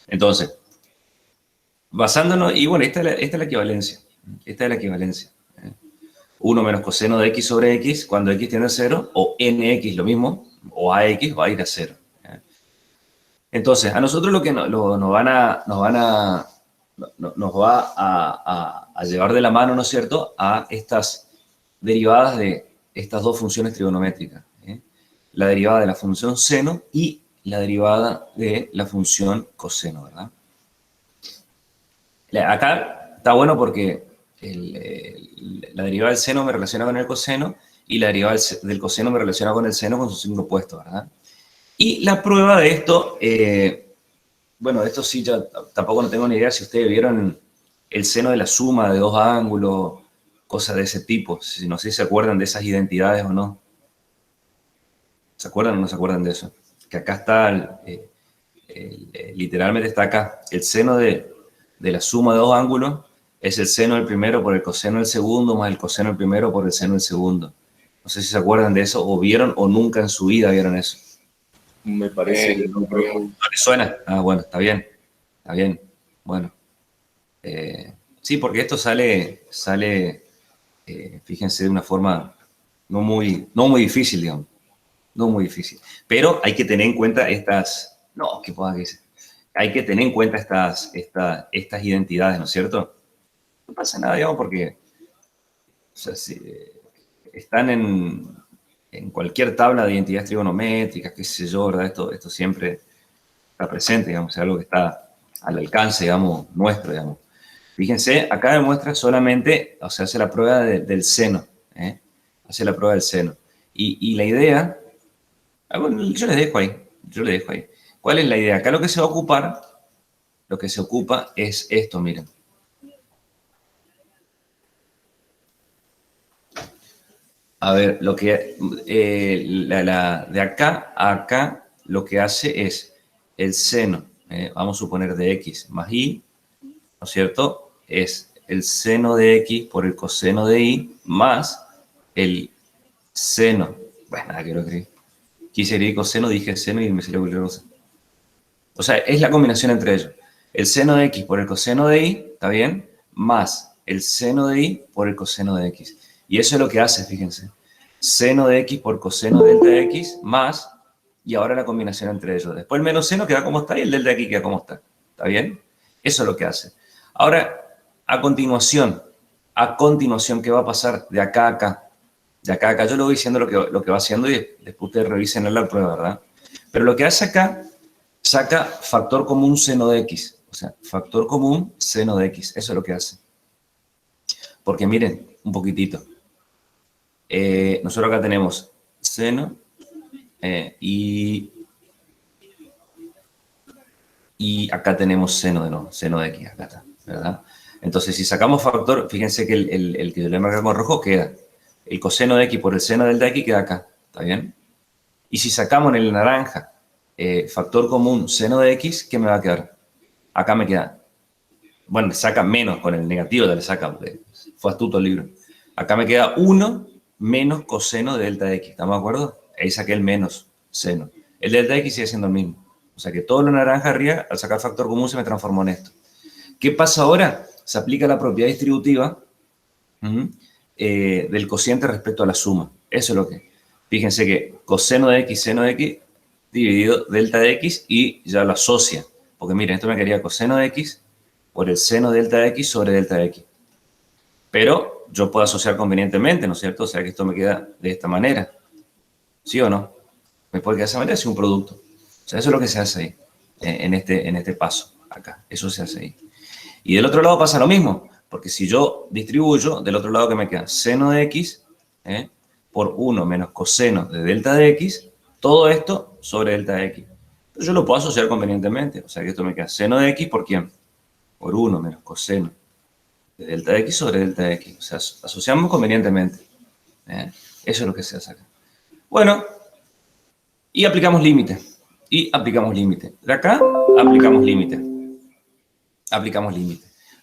Entonces, basándonos, y bueno, esta es la equivalencia. Esta es la equivalencia. 1 menos coseno de x sobre x, cuando x tiende a 0, o nx lo mismo, o ax va a ir a 0. Entonces, a nosotros lo que nos va a llevar de la mano, ¿no es cierto?, a estas derivadas de estas dos funciones trigonométricas. La derivada de la función seno y la derivada de la función coseno, ¿verdad? Acá está bueno porque la derivada del seno me relaciona con el coseno y la derivada del coseno me relaciona con el seno con su signo opuesto, ¿verdad? Y la prueba de esto, bueno, de esto sí ya tampoco no tengo ni idea si ustedes vieron el seno de la suma de dos ángulos, cosas de ese tipo. No sé si se acuerdan de esas identidades o no. ¿Se acuerdan o no se acuerdan de eso? Que acá está, literalmente está acá, el seno de la suma de dos ángulos es el seno del primero por el coseno del segundo más el coseno del primero por el seno del segundo. No sé si se acuerdan de eso o vieron o nunca en su vida vieron eso. Me parece que no, pero... ¿No les suena? Ah, bueno, está bien. Está bien. Bueno. Sí, porque esto sale fíjense, de una forma no muy difícil, digamos. No muy difícil. Pero hay que tener en cuenta estas... No, qué pueda que decir. Hay que tener en cuenta estas identidades, ¿no es cierto? No pasa nada, digamos, porque o sea, si, están en cualquier tabla de identidades trigonométricas, qué sé yo, ¿verdad? Esto siempre está presente, digamos, es algo que está al alcance, digamos, nuestro, digamos. Fíjense, acá demuestra solamente, o sea, hace la prueba del seno, hace la prueba del seno. Y la idea, bueno, yo les dejo ahí. ¿Cuál es la idea? Acá lo que se va a ocupar, lo que se ocupa es esto, miren. A ver, lo que de acá a acá lo que hace es el seno, vamos a suponer de x más y, ¿no es cierto? Es el seno de x por el coseno de y más el seno. Bueno, nada que lo escribí. Quise escribir coseno, dije seno y me salió cualquier cosa. O sea, es la combinación entre ellos. El seno de x por el coseno de y, ¿está bien? Más el seno de y por el coseno de x. Y eso es lo que hace, fíjense. Seno de x por coseno delta de x más, y ahora la combinación entre ellos. Después el menos seno queda como está y el delta de x queda como está. ¿Está bien? Eso es lo que hace. Ahora, a continuación, ¿qué va a pasar de acá a acá? De acá a acá yo lo voy diciendo lo que va haciendo y después ustedes revisen la prueba, ¿verdad? Pero lo que hace acá, saca factor común seno de x. O sea, factor común seno de x. Eso es lo que hace. Porque miren, un poquitito. Nosotros acá tenemos seno y acá tenemos seno de nuevo, seno de x, acá está, ¿verdad? Entonces, si sacamos factor, fíjense que el que yo le marco con rojo queda. El coseno de x por el seno delta de x queda acá, ¿está bien? Y si sacamos en el naranja factor común seno de x, ¿qué me va a quedar? Acá me queda, bueno, le saca menos con el negativo, ya le saca, fue astuto el libro. Acá me queda 1 menos coseno de delta de x, ¿estamos de acuerdo? Ahí saqué el menos seno. El delta de x sigue siendo el mismo. O sea que todo lo naranja arriba, al sacar factor común, se me transformó en esto. ¿Qué pasa ahora? Se aplica la propiedad distributiva del cociente respecto a la suma. Eso es lo que... Fíjense que coseno de x, seno de x, dividido delta de x y ya lo asocia. Porque miren, esto me quedaría coseno de x por el seno de delta de x sobre delta de x. Pero yo puedo asociar convenientemente, ¿no es cierto? O sea que esto me queda de esta manera. ¿Sí o no? Me puede quedar de esa manera, es un producto. O sea, eso es lo que se hace ahí, en este paso, acá. Eso se hace ahí. Y del otro lado pasa lo mismo, porque si yo distribuyo, del otro lado que me queda seno de x por 1 menos coseno de delta de x, todo esto sobre delta de x. Pero yo lo puedo asociar convenientemente. O sea que esto me queda seno de x por ¿quién? Por 1 menos coseno de delta de x sobre delta de x. O sea, asociamos convenientemente. Eso es lo que se hace acá. Bueno, y aplicamos límite. De acá, aplicamos límite.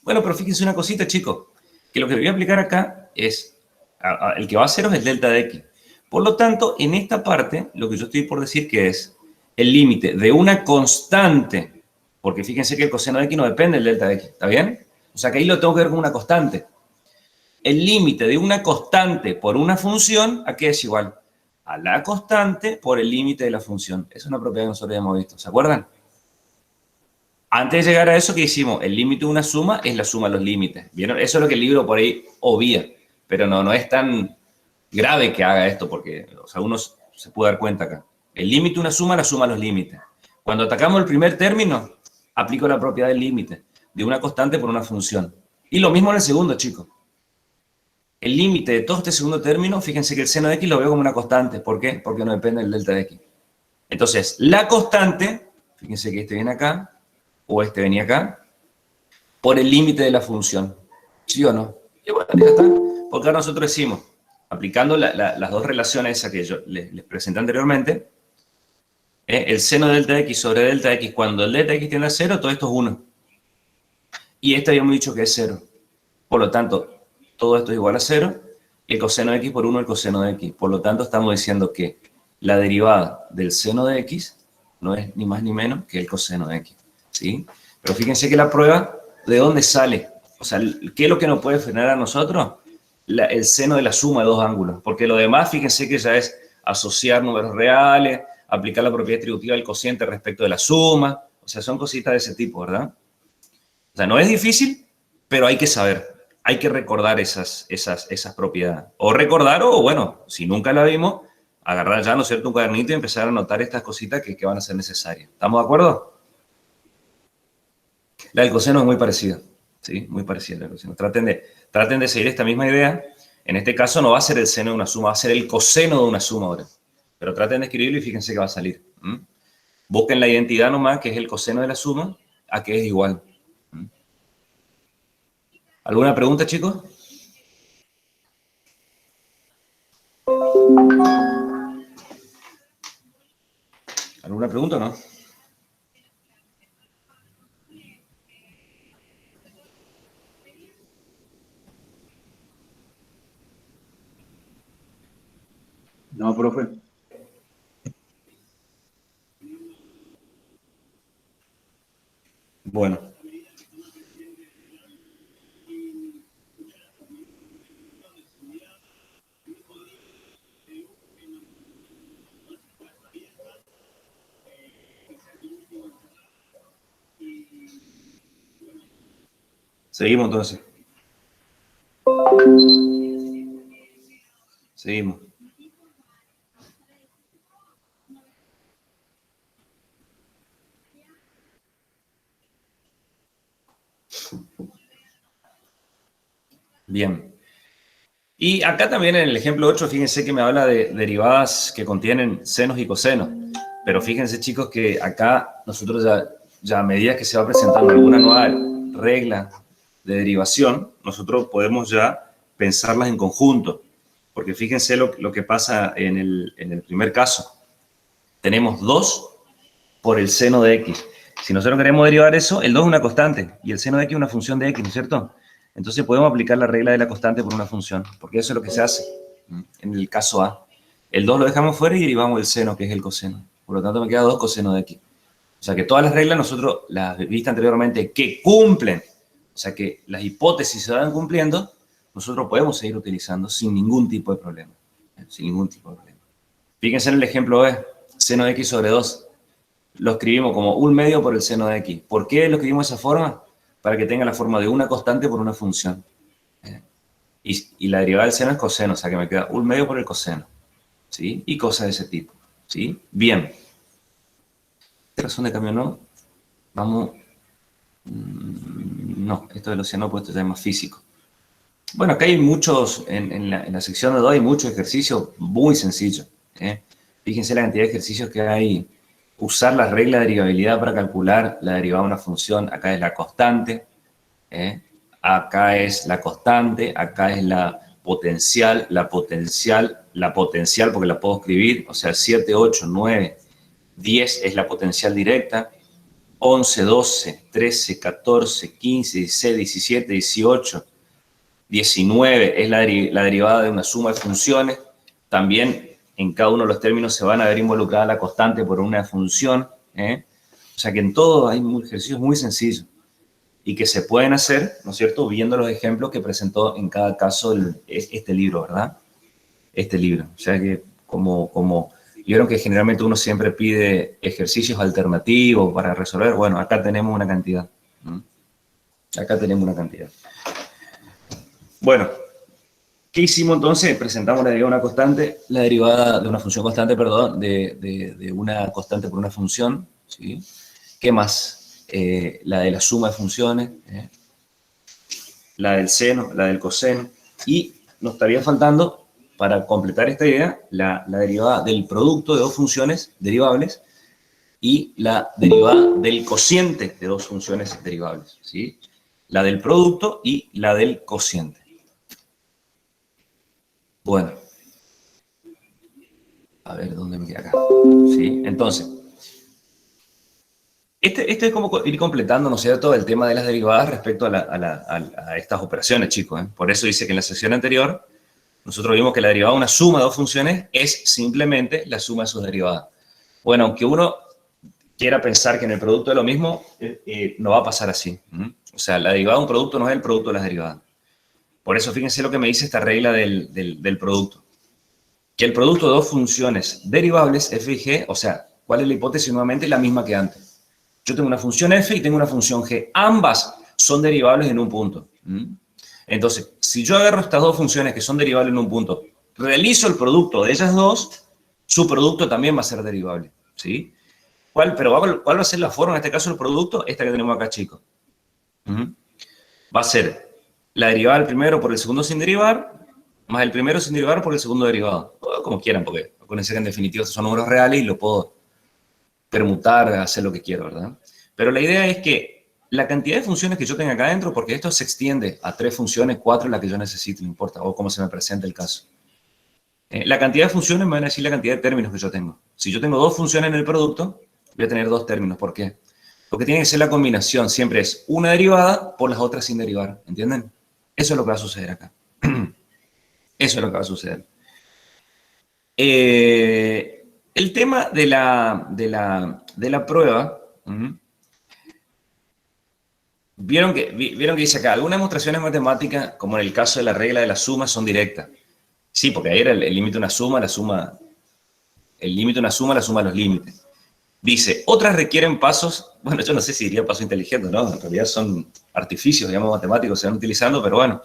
Bueno, pero fíjense una cosita, chicos. Que lo que voy a aplicar acá es... el que va a cero es el delta de x. Por lo tanto, en esta parte, lo que yo estoy por decir que es el límite de una constante, porque fíjense que el coseno de x no depende del delta de x, ¿está bien? O sea que ahí lo tengo que ver como una constante. El límite de una constante por una función, ¿a qué es igual? A la constante por el límite de la función. Esa es una propiedad que nosotros hemos visto, ¿se acuerdan? Antes de llegar a eso, ¿qué hicimos? El límite de una suma es la suma de los límites. ¿Vieron? Eso es lo que el libro por ahí obvia, pero no es tan grave que haga esto, porque o sea, uno se puede dar cuenta acá. El límite de una suma la suma de los límites. Cuando atacamos el primer término, aplico la propiedad del límite de una constante por una función. Y lo mismo en el segundo, chicos. El límite de todo este segundo término, fíjense que el seno de x lo veo como una constante. ¿Por qué? Porque no depende del delta de x. Entonces, la constante, fíjense que este viene acá, o este venía acá, por el límite de la función. ¿Sí o no? Y bueno, ya está. Porque ahora nosotros decimos, aplicando las dos relaciones esas que yo les presenté anteriormente, el seno de delta de x sobre delta de x, cuando el delta de x tiende a 0, todo esto es 1. Y este habíamos dicho que es 0. Por lo tanto, todo esto es igual a 0, el coseno de x por 1 el coseno de x. Por lo tanto, estamos diciendo que la derivada del seno de x no es ni más ni menos que el coseno de x. ¿Sí? Pero fíjense que la prueba, ¿de dónde sale? O sea, ¿qué es lo que nos puede frenar a nosotros? El seno de la suma de dos ángulos. Porque lo demás, fíjense que ya es asociar números reales, aplicar la propiedad distributiva del cociente respecto de la suma. O sea, son cositas de ese tipo, ¿verdad? O sea, no es difícil, pero hay que saber. Hay que recordar esas propiedades. O recordar, o bueno, si nunca la vimos, agarrar ya, ¿no es cierto?, un cuadernito y empezar a anotar estas cositas que van a ser necesarias. ¿Estamos de acuerdo? La del coseno es muy parecida. ¿Sí? Muy parecida a la del coseno. Traten de seguir esta misma idea. En este caso no va a ser el seno de una suma, va a ser el coseno de una suma ahora. Pero traten de escribirlo y fíjense que va a salir. Busquen la identidad nomás, que es el coseno de la suma, a que es igual. ¿Alguna pregunta, chicos? ¿Alguna pregunta o no? No, profe. Bueno. Seguimos entonces. Seguimos. Bien. Y acá también en el ejemplo 8, fíjense que me habla de derivadas que contienen senos y cosenos. Pero fíjense, chicos, que acá nosotros ya a medida que se va presentando alguna nueva regla de derivación, nosotros podemos ya pensarlas en conjunto. Porque fíjense lo que pasa en el primer caso. Tenemos 2 por el seno de x. Si nosotros queremos derivar eso, el 2 es una constante y el seno de x es una función de x, ¿no es cierto? Entonces podemos aplicar la regla de la constante por una función, porque eso es lo que se hace en el caso A. El 2 lo dejamos fuera y derivamos el seno, que es el coseno. Por lo tanto, me queda 2 coseno de x. O sea que todas las reglas nosotros las viste anteriormente que cumplen, o sea que las hipótesis se van cumpliendo, nosotros podemos seguir utilizando sin ningún tipo de problema. Sin ningún tipo de problema. Fíjense en el ejemplo B, seno de x sobre 2. Lo escribimos como 1/2 por el seno de x. ¿Por qué lo escribimos de esa forma? Para que tenga la forma de una constante por una función. Y la derivada del seno es coseno, o sea que me queda 1/2 por el coseno. ¿Sí? Y cosas de ese tipo. ¿Sí? Bien. ¿Qué razón de cambio no? Vamos... No, esto del océano pues esto ya es más físico. Bueno, acá hay muchos, en la sección de 2 hay muchos ejercicios muy sencillos. Fíjense la cantidad de ejercicios que hay. Usar la regla de derivabilidad para calcular la derivada de una función. Acá es la constante. Acá es la constante. Acá es la potencial, porque la puedo escribir. O sea, 7, 8, 9, 10 es la potencial directa. 11, 12, 13, 14, 15, 16, 17, 18, 19 es la derivada de una suma de funciones. También en cada uno de los términos se van a ver involucrada la constante por una función. O sea que en todo hay ejercicios muy sencillos y que se pueden hacer, ¿no es cierto?, viendo los ejemplos que presentó en cada caso este libro, ¿verdad? Este libro. O sea que como vieron que generalmente uno siempre pide ejercicios alternativos para resolver, bueno, acá tenemos una cantidad. Acá tenemos una cantidad. Bueno, ¿qué hicimos entonces? Presentamos la derivada de una constante, la derivada de una función constante, perdón, de una constante por una función, ¿sí? ¿Qué más? La de la suma de funciones, la del seno, la del coseno, y nos estaría faltando, para completar esta idea, la derivada del producto de dos funciones derivables y la derivada del cociente de dos funciones derivables, ¿sí? La del producto y la del cociente. Bueno. A ver, ¿dónde me queda acá? ¿Sí? Entonces, este es como ir completando, ¿no es cierto?, el tema de las derivadas respecto a estas operaciones, chicos. Por eso dice que en la sesión anterior nosotros vimos que la derivada de una suma de dos funciones es simplemente la suma de sus derivadas. Bueno, aunque uno quiera pensar que en el producto es lo mismo, no va a pasar así. O sea, la derivada de un producto no es el producto de las derivadas. Por eso fíjense lo que me dice esta regla del producto. Que el producto de dos funciones derivables, f y g, o sea, ¿cuál es la hipótesis? Nuevamente la misma que antes. Yo tengo una función f y tengo una función g. Ambas son derivables en un punto. Entonces, si yo agarro estas dos funciones que son derivables en un punto, realizo el producto de ellas dos, su producto también va a ser derivable. ¿Sí? ¿Cuál va a ser la forma, en este caso, del producto? Esta que tenemos acá, chicos. Va a ser la derivada del primero por el segundo sin derivar, más el primero sin derivar por el segundo derivado. O como quieran, porque acuérdense que en definitiva son números reales y lo puedo permutar, hacer lo que quiero, ¿verdad? Pero la idea es que la cantidad de funciones que yo tenga acá adentro, porque esto se extiende a 3 funciones, 4 las que yo necesite, no importa, o cómo se me presente el caso. La cantidad de funciones me van a decir la cantidad de términos que yo tengo. Si yo tengo 2 funciones en el producto, voy a tener 2 términos. ¿Por qué? Porque tiene que ser la combinación, siempre es una derivada por las otras sin derivar, ¿entienden? Eso es lo que va a suceder acá. Eso es lo que va a suceder. El tema de la prueba, vieron que dice acá, algunas demostraciones matemáticas, como en el caso de la regla de la suma, son directas. Sí, porque ahí era el límite de una suma, el límite de una suma, la suma de los límites. Dice, otras requieren pasos, bueno, yo no sé si diría paso inteligente, ¿no? En realidad son artificios, digamos, matemáticos, se van utilizando, pero bueno.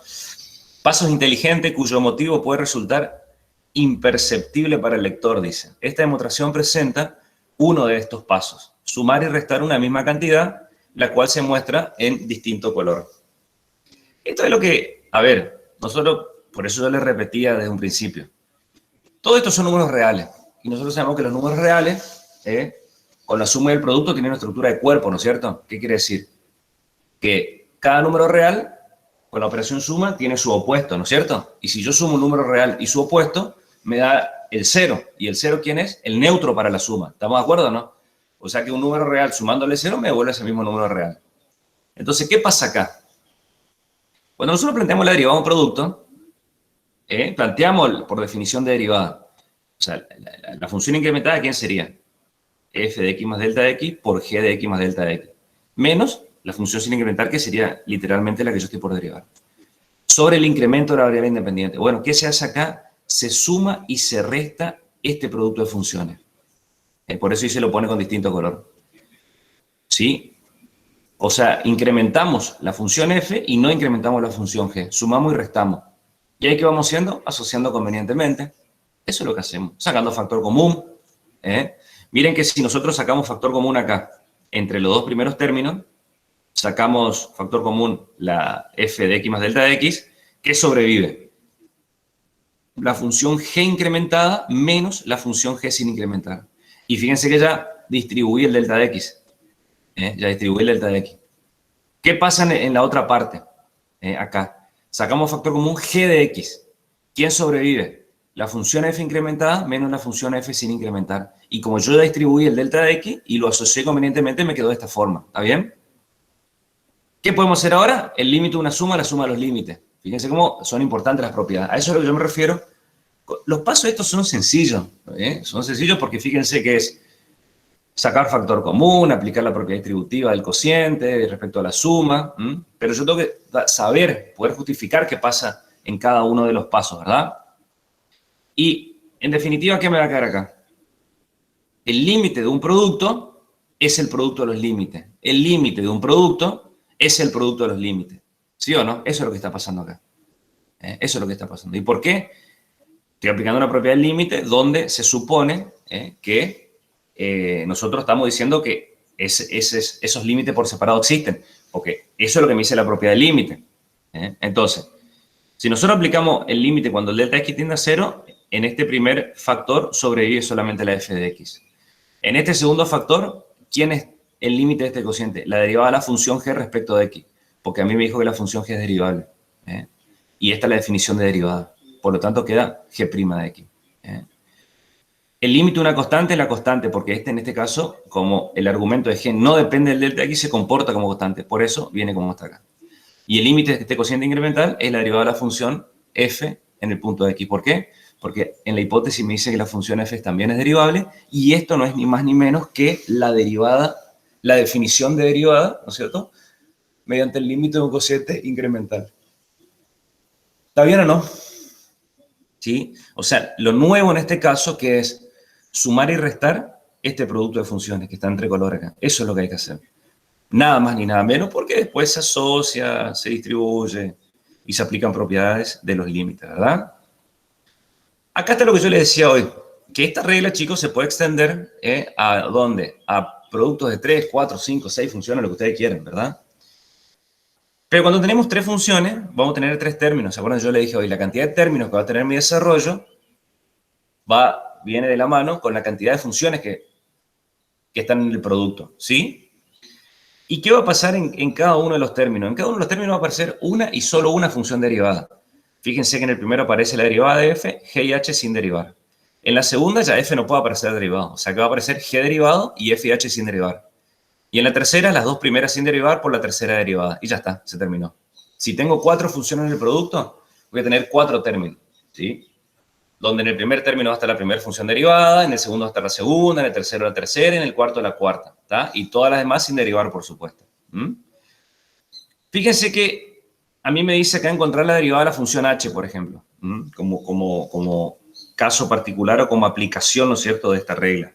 Pasos inteligentes cuyo motivo puede resultar imperceptible para el lector, dice. Esta demostración presenta uno de estos pasos, sumar y restar una misma cantidad, la cual se muestra en distinto color. Esto es lo que, a ver, nosotros, por eso yo les repetía desde un principio, todo esto son números reales, y nosotros sabemos que los números reales, con la suma del producto, tienen una estructura de cuerpo, ¿no es cierto? ¿Qué quiere decir? Que cada número real, con la operación suma, tiene su opuesto, ¿no es cierto? Y si yo sumo un número real y su opuesto, me da el 0. ¿Y el 0 quién es? El neutro para la suma. ¿Estamos de acuerdo o no? O sea que un número real sumándole 0 me devuelve ese mismo número real. Entonces, ¿qué pasa acá? Cuando nosotros planteamos la derivada de un producto, planteamos por definición de derivada. O sea, la función incrementada, ¿quién sería? F de x más delta de x por g de x más delta de x. Menos la función sin incrementar, que sería literalmente la que yo estoy por derivar. Sobre el incremento de la variable independiente. Bueno, ¿qué se hace acá? Se suma y se resta este producto de funciones. Por eso ahí se lo pone con distinto color. ¿Sí? O sea, incrementamos la función f y no incrementamos la función g. Sumamos y restamos. ¿Y ahí qué vamos haciendo? Asociando convenientemente. Eso es lo que hacemos. Sacando factor común. Miren que si nosotros sacamos factor común acá, entre los dos primeros términos, sacamos factor común la f de x más delta de x, ¿qué sobrevive? La función g incrementada menos la función g sin incrementar. Y fíjense que ya distribuí el delta de x. Ya distribuí el delta de x. ¿Qué pasa en la otra parte? Acá. Sacamos factor común g de x. ¿Quién sobrevive? La función f incrementada menos la función f sin incrementar. Y como yo ya distribuí el delta de x y lo asocié convenientemente, me quedó de esta forma. ¿Está bien? ¿Qué podemos hacer ahora? El límite de una suma, la suma de los límites. Fíjense cómo son importantes las propiedades. A eso es a lo que yo me refiero Los pasos estos son sencillos, son sencillos porque fíjense que es sacar factor común, aplicar la propiedad distributiva del cociente respecto a la suma, pero yo tengo que saber, poder justificar qué pasa en cada uno de los pasos, ¿verdad? Y, en definitiva, ¿qué me va a quedar acá? El límite de un producto es el producto de los límites. El límite de un producto es el producto de los límites. ¿Sí o no? Eso es lo que está pasando acá. Eso es lo que está pasando. ¿Y por qué? Estoy aplicando una propiedad del límite donde se supone que nosotros estamos diciendo que esos límites por separado existen, porque eso es lo que me dice la propiedad del límite. Entonces, si nosotros aplicamos el límite cuando el delta x tiende a 0, en este primer factor sobrevive solamente la f de x. En este segundo factor, ¿quién es el límite de este cociente? La derivada de la función g respecto de x, porque a mí me dijo que la función g es derivable. Y esta es la definición de derivada. Por lo tanto, queda g' de x. El límite de una constante es la constante, porque en este caso, como el argumento de g no depende del delta x, se comporta como constante. Por eso viene como está acá. Y el límite de este cociente incremental es la derivada de la función f en el punto de x. ¿Por qué? Porque en la hipótesis me dice que la función f también es derivable, y esto no es ni más ni menos que la derivada, la definición de derivada, ¿no es cierto?, mediante el límite de un cociente incremental. ¿Está bien o no? ¿Sí? O sea, lo nuevo en este caso que es sumar y restar este producto de funciones que está entre color acá. Eso es lo que hay que hacer. Nada más ni nada menos, porque después se asocia, se distribuye y se aplican propiedades de los límites, ¿verdad? Acá está lo que yo les decía hoy, que esta regla, chicos, se puede extender ¿a dónde? A productos de 3, 4, 5, 6 funciones, lo que ustedes quieren, ¿verdad? Pero cuando tenemos 3 funciones, vamos a tener 3 términos. ¿Se acuerdan? Yo les dije hoy, la cantidad de términos que va a tener mi desarrollo viene de la mano con la cantidad de funciones que están en el producto, ¿sí? ¿Y qué va a pasar en cada uno de los términos? En cada uno de los términos va a aparecer una y solo una función derivada. Fíjense que en el primero aparece la derivada de f, g y h sin derivar. En la segunda ya f no puede aparecer derivado, o sea que va a aparecer g derivado y f y h sin derivar. Y en la tercera, las dos primeras sin derivar por la tercera derivada. Y ya está, se terminó. Si tengo 4 funciones en el producto, voy a tener 4 términos, ¿sí? Donde en el primer término va a estar la primera función derivada, en el segundo va a estar la segunda, en el tercero la tercera, y en el cuarto la cuarta, ¿tá? Y todas las demás sin derivar, por supuesto. Fíjense que a mí me dice acá encontrar la derivada de la función h, por ejemplo, como caso particular o como aplicación, ¿no es cierto?, de esta regla.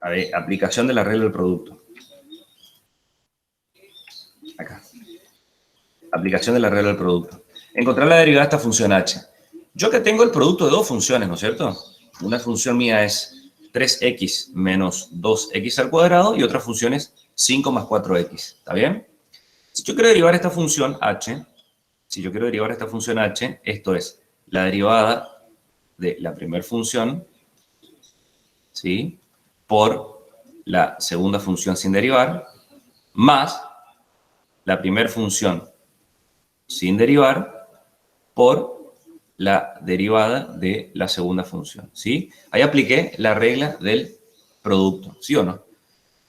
A ver, aplicación de la regla del producto. Acá. Aplicación de la regla del producto. Encontrar la derivada de esta función h. Yo acá tengo el producto de dos funciones, ¿no es cierto? Una función mía es 3x menos 2x al cuadrado y otra función es 5 más 4x. ¿Está bien? Si yo quiero derivar esta función h, esto es la derivada de la primera función, ¿sí?, por la segunda función sin derivar, más la primera función sin derivar por la derivada de la segunda función, ¿sí? Ahí apliqué la regla del producto, ¿sí o no?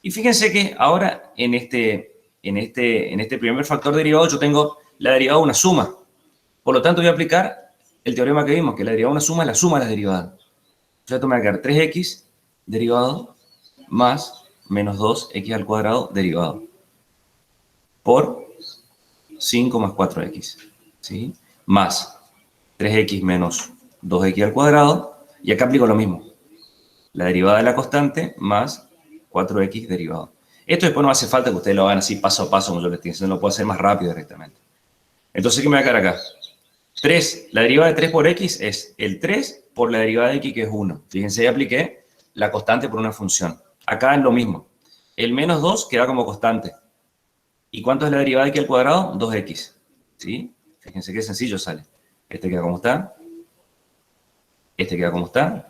Y fíjense que ahora en este primer factor derivado yo tengo la derivada de una suma. Por lo tanto voy a aplicar el teorema que vimos, que la derivada de una suma es la suma de las derivadas. Entonces esto me va a quedar 3x derivado más menos 2x al cuadrado derivado por 5 más 4x, ¿sí? Más 3x menos 2x al cuadrado, y acá aplico lo mismo. La derivada de la constante más 4x derivado. Esto después no hace falta que ustedes lo hagan así paso a paso, como yo les estoy diciendo, lo puedo hacer más rápido directamente. Entonces, ¿qué me va a quedar acá? 3, la derivada de 3 por x es el 3 por la derivada de x, que es 1. Fíjense, ya apliqué la constante por una función. Acá es lo mismo. El menos 2 queda como constante. ¿Y cuánto es la derivada de x al cuadrado? 2x. ¿Sí? Fíjense qué sencillo sale. Este queda como está. Este queda como está.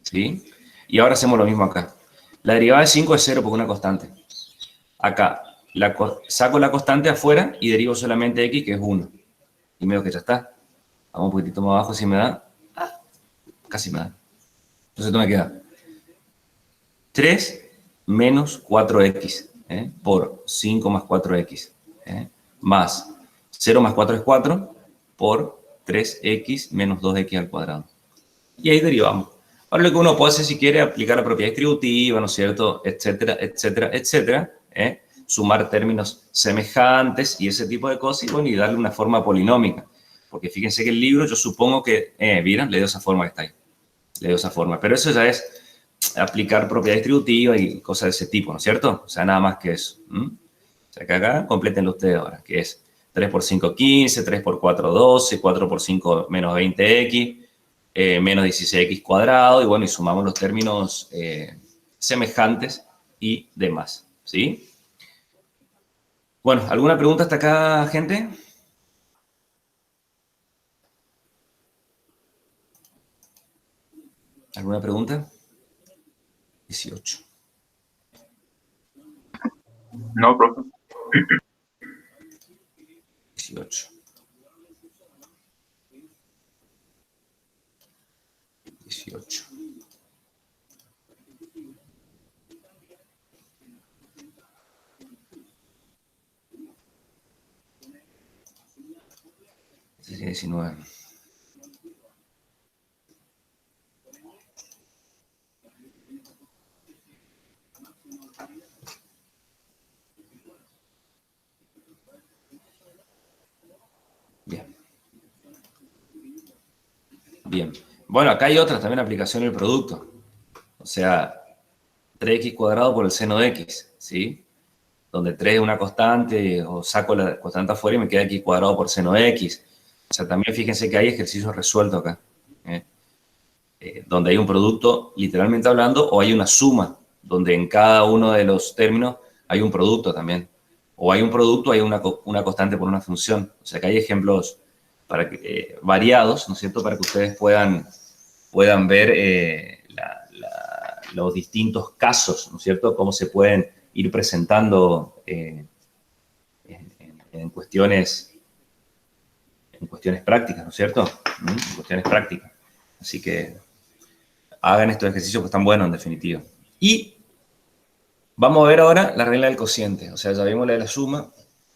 ¿Sí? Y ahora hacemos lo mismo acá. La derivada de 5 es 0 porque es una constante. Acá saco la constante afuera y derivo solamente x, que es 1. Y me veo que ya está. Vamos un poquitito más abajo si me da. Casi me da. Entonces esto me queda 3 menos 4x por 5 más 4x más 0 más 4 es 4 por 3x menos 2x al cuadrado. Y ahí derivamos. Ahora lo que uno puede hacer si quiere aplicar la propiedad distributiva, ¿no es cierto? Etcétera, etcétera, etcétera. Sumar términos semejantes y ese tipo de cosas y, bueno, y darle una forma polinómica. Porque fíjense que el libro yo supongo que, ¿vieron? Le dio esa forma que está ahí. Le dio esa forma. Pero eso ya es aplicar propiedad distributiva y cosas de ese tipo, ¿no es cierto? O sea, nada más que eso. O sea, que acá complétenlo ustedes ahora, que es 3 por 5, 15, 3 por 4, 12, 4 por 5, menos 20x, menos 16x cuadrado, y bueno, y sumamos los términos semejantes y demás, ¿sí? Bueno, ¿alguna pregunta hasta acá, gente? ¿Alguna pregunta? 18. No, profe. 18. 18. Sí, 19. Bien. Bien. Bueno, acá hay otras también aplicación del producto. O sea, 3x cuadrado por el seno de x, ¿sí? Donde 3 es una constante, o saco la constante afuera y me queda x cuadrado por seno de x. O sea, también fíjense que hay ejercicios resueltos acá. Donde hay un producto, literalmente hablando, o hay una suma, donde en cada uno de los términos hay un producto también. O hay un producto, hay una constante por una función. O sea, que hay ejemplos para variados, ¿no es cierto?, para que ustedes puedan ver los distintos casos, ¿no es cierto?, cómo se pueden ir presentando en cuestiones prácticas, ¿no es cierto? En cuestiones prácticas. Así que hagan estos ejercicios que están buenos, en definitiva. Y vamos a ver ahora la regla del cociente. O sea, ya vimos la de la suma,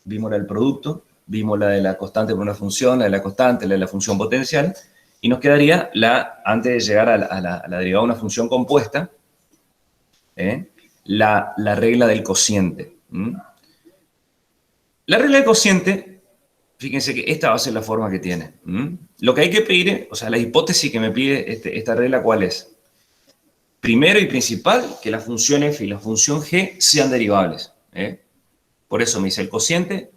vimos la del producto, vimos la de la constante por una función, la de la constante, la de la función potencial, y nos quedaría antes de llegar a la derivada de una función compuesta, la regla del cociente. La regla del cociente, fíjense que esta va a ser la forma que tiene. Lo que hay que pedir, o sea, la hipótesis que me pide esta regla, ¿cuál es? Primero y principal, que la función f y la función g sean derivables. Por eso me dice el cociente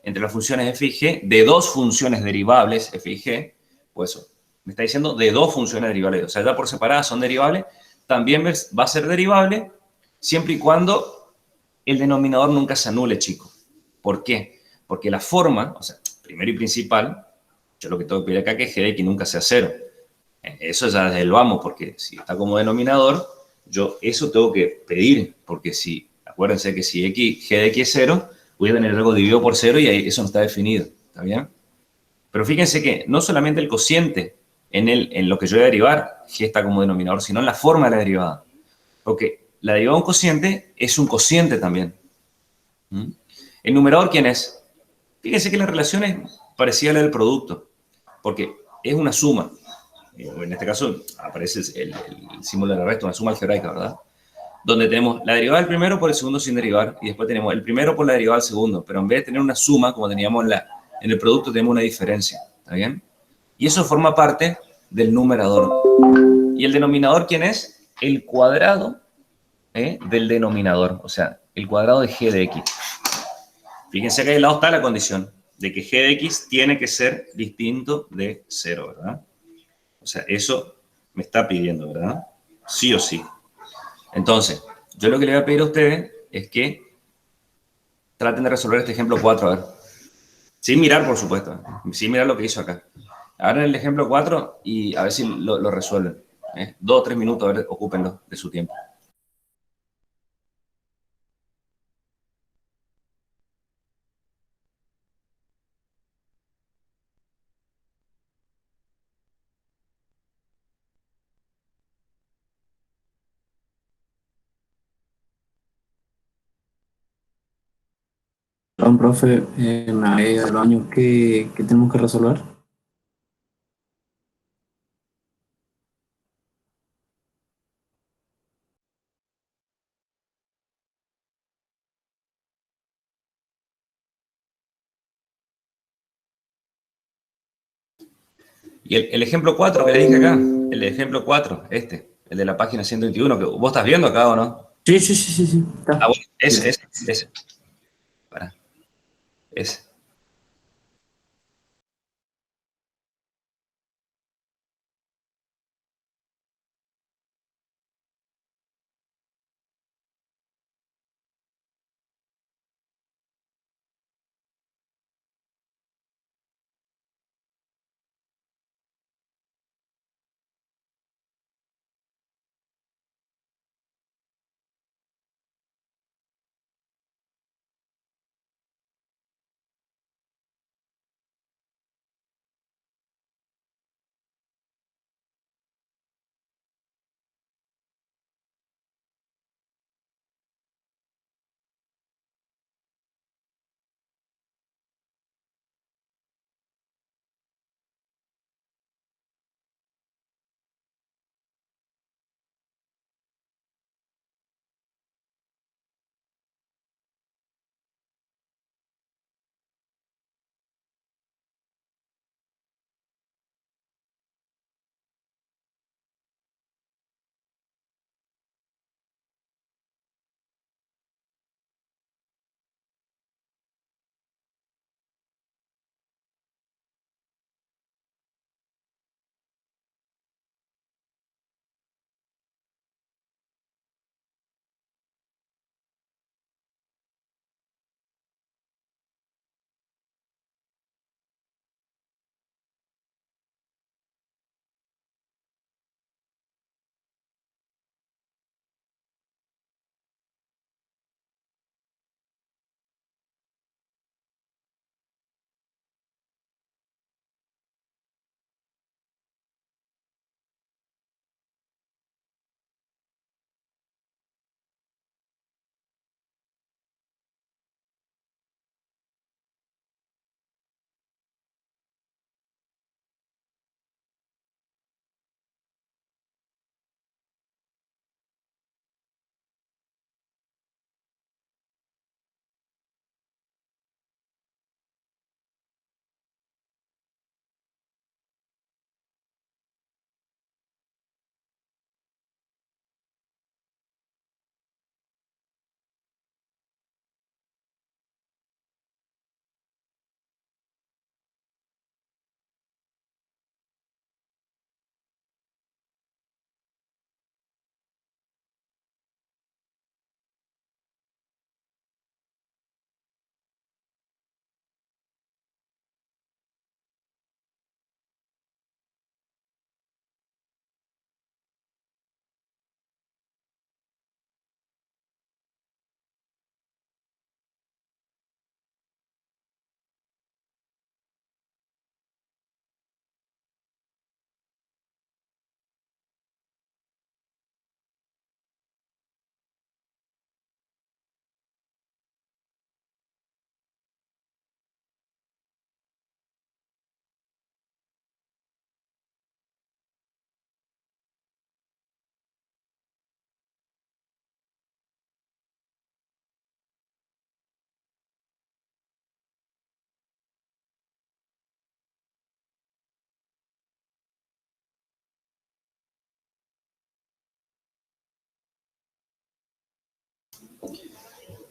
entre las funciones f y g de dos funciones derivables, f y g, pues eso, me está diciendo de dos funciones derivables. O sea, ya por separada son derivables, también va a ser derivable siempre y cuando el denominador nunca se anule, chicos. ¿Por qué? Porque la forma, o sea, primero y principal, yo lo que tengo que pedir acá es que g de x nunca sea cero. Eso ya desde el vamos, porque si está como denominador, yo eso tengo que pedir, porque si, acuérdense que si x, g de x es 0, voy a tener algo dividido por 0 y ahí eso no está definido, ¿está bien? Pero fíjense que no solamente el cociente en lo que yo voy a derivar, g está como denominador, sino en la forma de la derivada. Porque la derivada de un cociente es un cociente también. ¿El numerador quién es? Fíjense que la relación es parecida a la del producto, porque es una suma. En este caso aparece el símbolo del resto, una suma algebraica, ¿verdad? Donde tenemos la derivada del primero por el segundo sin derivar, y después tenemos el primero por la derivada del segundo, pero en vez de tener una suma, como teníamos en el producto, tenemos una diferencia, ¿está bien? Y eso forma parte del numerador. ¿Y el denominador quién es? El cuadrado del denominador, o sea, el cuadrado de g de x. Fíjense que ahí al lado está la condición de que g de x tiene que ser distinto de 0, ¿verdad? O sea, eso me está pidiendo, ¿verdad? Sí o sí. Entonces, yo lo que le voy a pedir a ustedes es que traten de resolver este ejemplo 4, a ver. Sin mirar, por supuesto. Sin mirar lo que hizo acá. Hagan el ejemplo 4 y a ver si lo resuelven. 2 o 3 minutos, a ver, ocúpenlo de su tiempo. Perdón, profe, me ido al baño. ¿Qué tenemos que resolver? Y el ejemplo 4 que le dije acá, el ejemplo 4, el de la página 121, que vos estás viendo acá o no. Sí, sí, sí, sí, sí. Ah, Está. bueno, ese. Pará, ese.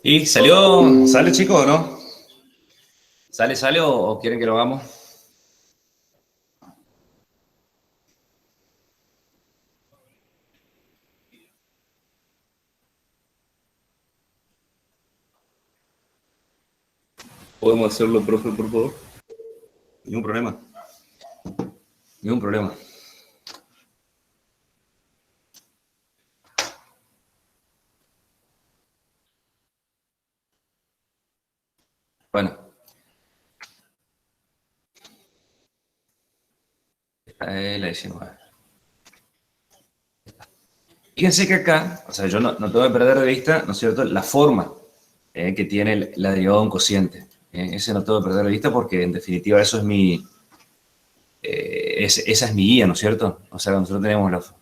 ¿Y sale chicos o no? ¿Sale o quieren que lo hagamos? ¿Podemos hacerlo, profe, por favor? Ningún problema. Ningún problema. Bueno. La 19. Fíjense que acá, o sea, yo no tengo que perder de vista, ¿no es cierto?, la forma que tiene la derivada de un cociente. Ese no tengo que perder de vista porque, en definitiva, eso es esa es mi guía, ¿no es cierto? O sea, nosotros tenemos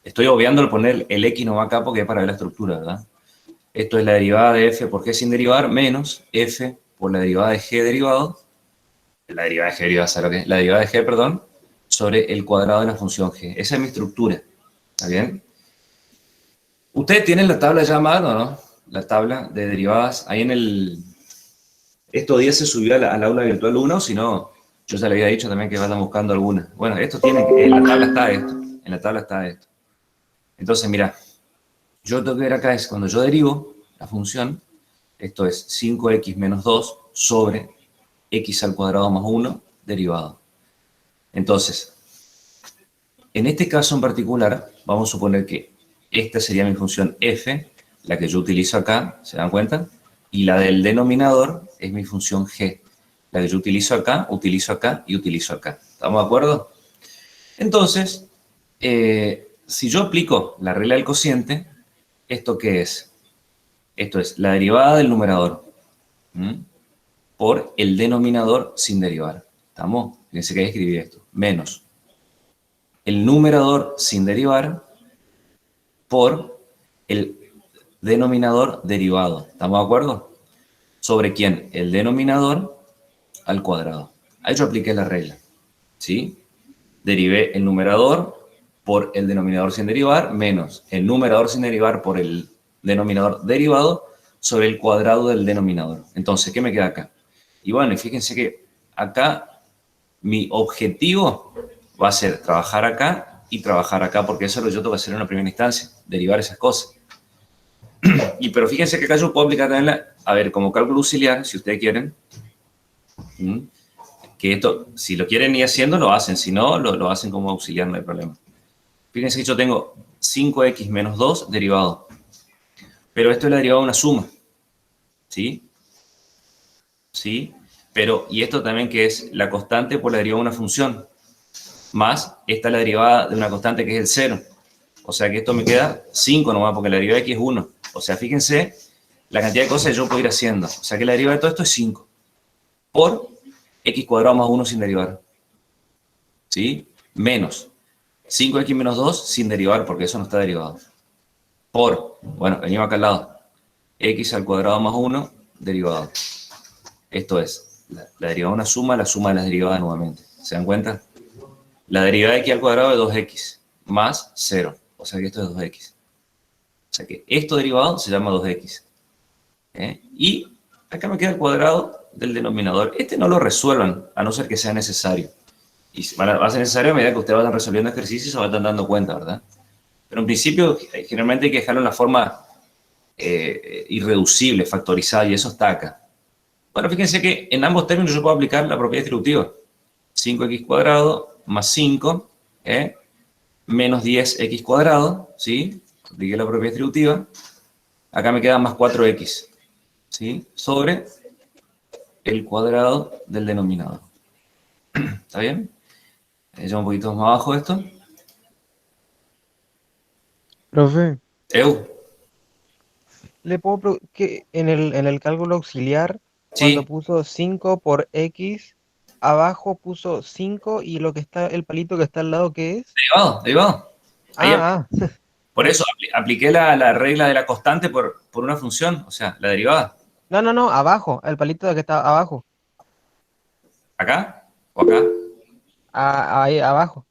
estoy obviando el poner el X no va acá porque es para ver la estructura, ¿verdad? Esto es la derivada de f por g sin derivar menos f por la derivada de g derivado, la derivada de g derivada, ¿sabes lo que es? La derivada de g, perdón, sobre el cuadrado de la función g. Esa es mi estructura, ¿está bien? Ustedes tienen la tabla ya a mano, ¿no? La tabla de derivadas. Ahí en estos días se subió al aula virtual 1, o si no, yo ya le había dicho también que vayan buscando alguna. Bueno, esto tiene, en la tabla está esto. En la tabla está esto. Entonces, mira, yo tengo que ver acá es cuando yo derivo la función, esto es 5x menos 2 sobre x al cuadrado más 1 derivado. Entonces, en este caso en particular, vamos a suponer que esta sería mi función f, la que yo utilizo acá, ¿se dan cuenta? Y la del denominador es mi función g, la que yo utilizo acá y utilizo acá. ¿Estamos de acuerdo? Entonces, si yo aplico la regla del cociente, ¿esto qué es? Esto es la derivada del numerador por el denominador sin derivar. ¿Estamos? Fíjense que hay que escribir esto. Menos el numerador sin derivar por el denominador derivado. ¿Estamos de acuerdo? ¿Sobre quién? El denominador al cuadrado. Ahí yo apliqué la regla. ¿Sí? Derivé el numerador por el denominador sin derivar menos el numerador sin derivar por el denominador derivado sobre el cuadrado del denominador. Entonces, ¿qué me queda acá? Y bueno, fíjense que acá mi objetivo va a ser trabajar acá y trabajar acá, porque eso es lo que yo tengo que hacer en una primera instancia, derivar esas cosas. Pero fíjense que acá yo puedo aplicar también como cálculo auxiliar, si ustedes quieren, que esto, si lo quieren ir haciendo, lo hacen, si no, lo hacen como auxiliar, no hay problema. Fíjense que yo tengo 5x menos 2 derivado, pero esto es la derivada de una suma, ¿sí? ¿Sí? Pero, y esto también que es la constante por la derivada de una función, más esta es la derivada de una constante que es el 0. O sea que esto me queda 5 nomás, porque la derivada de x es 1. O sea, fíjense la cantidad de cosas que yo puedo ir haciendo. O sea que la derivada de todo esto es 5. Por x cuadrado más 1 sin derivar. ¿Sí? Menos 5x menos 2 sin derivar, porque eso no está derivado. Por, bueno, venimos acá al lado. X al cuadrado más 1 derivado. Esto es la derivada de una suma, la suma de las derivadas nuevamente. ¿Se dan cuenta? La derivada de x al cuadrado de 2x más 0. O sea que esto es 2x. O sea que esto derivado se llama 2x. Y acá me queda el cuadrado del denominador. Este no lo resuelvan, a no ser que sea necesario. Y va a ser necesario a medida que ustedes vayan resolviendo ejercicios y se vayan dando cuenta, ¿verdad? Pero en principio, generalmente hay que dejarlo en la forma irreducible, factorizada, y eso está acá. Bueno, fíjense que en ambos términos yo puedo aplicar la propiedad distributiva. 5x cuadrado más 5, menos 10x cuadrado, ¿sí? Apliqué la propiedad distributiva. Acá me queda más 4x, ¿sí? Sobre el cuadrado del denominador. ¿Está bien? Ya un poquito más abajo esto. Profe, Eu. que en el cálculo auxiliar, cuando Sí. puso 5 por x, abajo puso 5 y lo que está, el palito que está al lado, ¿qué es? Derivado. Ahí, por Ya. eso apliqué la regla de la constante por una función, o sea, la derivada. No, abajo, el palito que está abajo. ¿Acá? ¿O acá? Ahí abajo.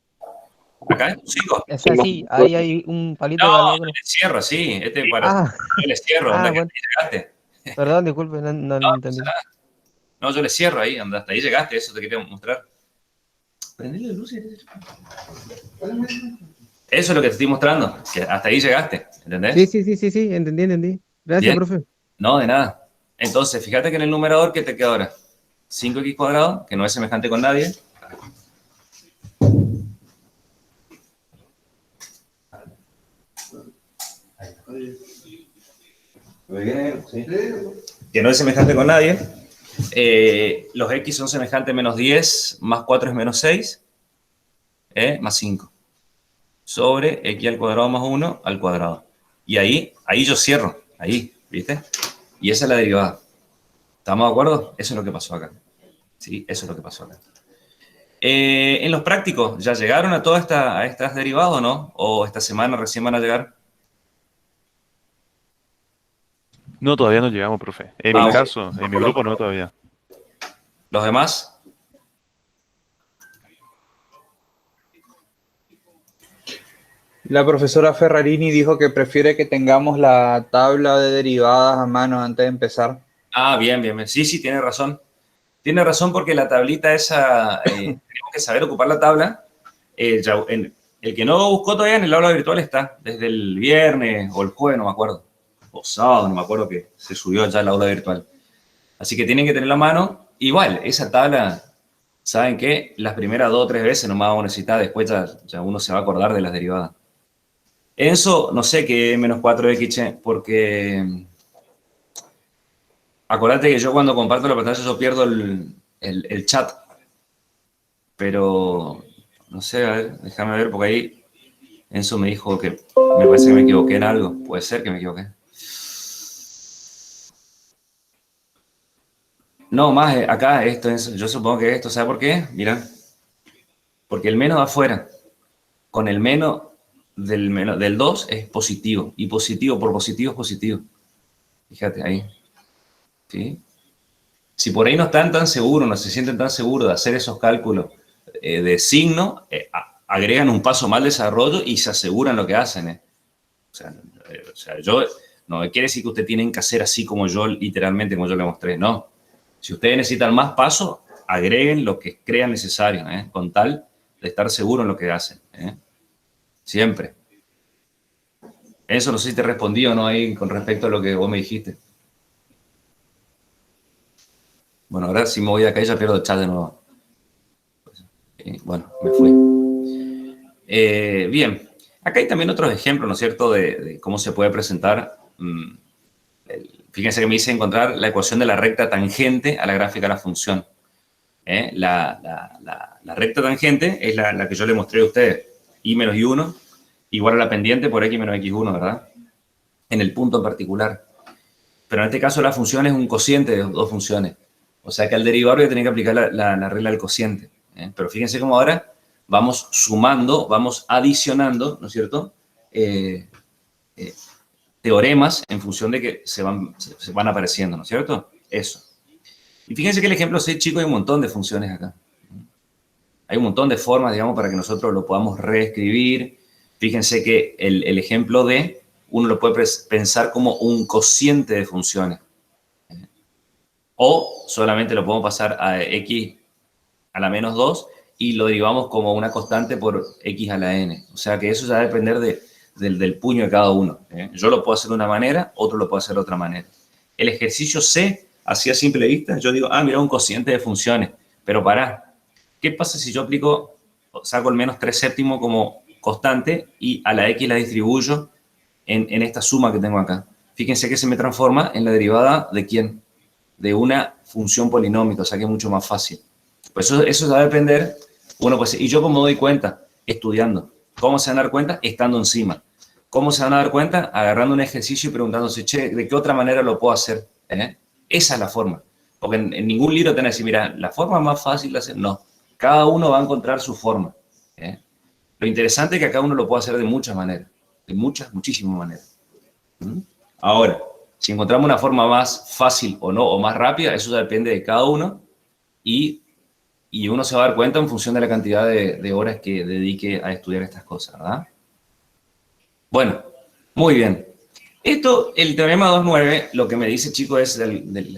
¿Acá? ¿Un 5? O sea, sí, ahí hay un palito No, al lado. yo le cierro, sí. Para Ah, yo le cierro, anda, que bueno, hasta ahí llegaste. perdón, disculpe, no No, no pasa entendí. nada. No, yo le cierro ahí, anda, hasta ahí llegaste, eso te quería mostrar. Prendele la luz. Eso es lo que te estoy mostrando, que hasta ahí llegaste, ¿entendés? Sí, entendí. Gracias, Bien, profe. no, de nada. Entonces, fíjate que en el numerador, ¿qué te queda ahora? 5x cuadrado, que no es semejante con nadie. Que no es semejante con nadie. Los x son semejantes a menos 10, más 4 es menos 6, más 5. Sobre x al cuadrado más 1 al cuadrado. Y ahí yo cierro, ahí, ¿viste? Y esa es la derivada. ¿Estamos de acuerdo? Eso es lo que pasó acá. ¿Sí? Eso es lo que pasó acá. En los prácticos, ¿ya llegaron a todas estas derivadas o no? ¿O esta semana recién van a llegar? No, todavía no llegamos, profe. En mi Ah, ok. caso, en mi grupo no todavía. ¿Los demás? La profesora Ferrarini dijo que prefiere que tengamos la tabla de derivadas a mano antes de empezar. Ah, bien, bien, bien. Sí, sí, tiene razón. Tiene razón porque la tablita esa, tenemos que saber ocupar la tabla. El que no buscó todavía en el aula virtual está, desde el viernes o el jueves, no me acuerdo, o sábado, no me acuerdo, que se subió ya al aula virtual. Así que tienen que tener la mano. Igual, esa tabla, ¿saben qué? Las primeras 2 o 3 veces nomás vamos a necesitar, después ya uno se va a acordar de las derivadas. Enzo, no sé qué menos 4x, che, porque acordate que yo cuando comparto la pantalla yo pierdo el chat. Pero, no sé, a ver, déjame ver, porque ahí Enzo me dijo que me parece que me equivoqué en algo. Puede ser que me equivoqué. No, más acá, esto, Enzo, yo supongo que esto, ¿sabe por qué? Mira, porque el menos afuera, con el menos del 2 es positivo, y positivo por positivo es positivo. Fíjate ahí, ¿sí? Si por ahí no están tan seguros, no se sienten tan seguros de hacer esos cálculos de signo, agregan un paso más al desarrollo y se aseguran lo que hacen. O sea, yo no quiere decir que ustedes tienen que hacer así como yo, literalmente, como yo le mostré, no. Si ustedes necesitan más pasos, agreguen lo que crean necesario, con tal de estar seguros en lo que hacen. Siempre. Eso no sé si te respondí o no ahí con respecto a lo que vos me dijiste. Bueno, ahora si me voy de acá ya pierdo el chat de nuevo. Bueno, me fui. Bien. Acá hay también otros ejemplos, ¿no es cierto?, de cómo se puede presentar. Fíjense que me dice encontrar la ecuación de la recta tangente a la gráfica de la función. La recta tangente es la que yo le mostré a ustedes. Y menos y1 igual a la pendiente por x menos x1, ¿verdad? En el punto en particular. Pero en este caso la función es un cociente de dos funciones. O sea que al derivador voy a tener que aplicar la regla del cociente. Pero fíjense cómo ahora vamos sumando, vamos adicionando, ¿no es cierto?, teoremas en función de que se van apareciendo, ¿no es cierto? Eso. Y fíjense que el ejemplo 6, chicos, hay un montón de funciones acá. Hay un montón de formas, digamos, para que nosotros lo podamos reescribir. Fíjense que el ejemplo D, uno lo puede pensar como un cociente de funciones. O solamente lo podemos pasar a x a la menos 2 y lo derivamos como una constante por x a la n. O sea que eso ya va a depender del puño de cada uno. Yo lo puedo hacer de una manera, otro lo puede hacer de otra manera. El ejercicio C, así a simple vista, yo digo, mira, un cociente de funciones. Pero pará, ¿qué pasa si yo saco el menos 3 séptimos como constante y a la x la distribuyo en esta suma que tengo acá? Fíjense que se me transforma en la derivada de ¿quién? De una función polinómica, o sea que es mucho más fácil. Pues eso va a depender, y yo cómo doy cuenta, estudiando. ¿Cómo se van a dar cuenta? Estando encima. ¿Cómo se van a dar cuenta? Agarrando un ejercicio y preguntándose, che, ¿de qué otra manera lo puedo hacer? Esa es la forma. Porque en ningún libro te van a decir, mira, la forma más fácil de hacer, no. Cada uno va a encontrar su forma. Lo interesante es que cada uno lo puede hacer de muchas maneras. De muchísimas maneras. Ahora, si encontramos una forma más fácil o no, o más rápida, eso ya depende de cada uno y uno se va a dar cuenta en función de la cantidad de horas que dedique a estudiar estas cosas, ¿verdad? Bueno, muy bien. Esto, el teorema 2.9, lo que me dice, chicos, es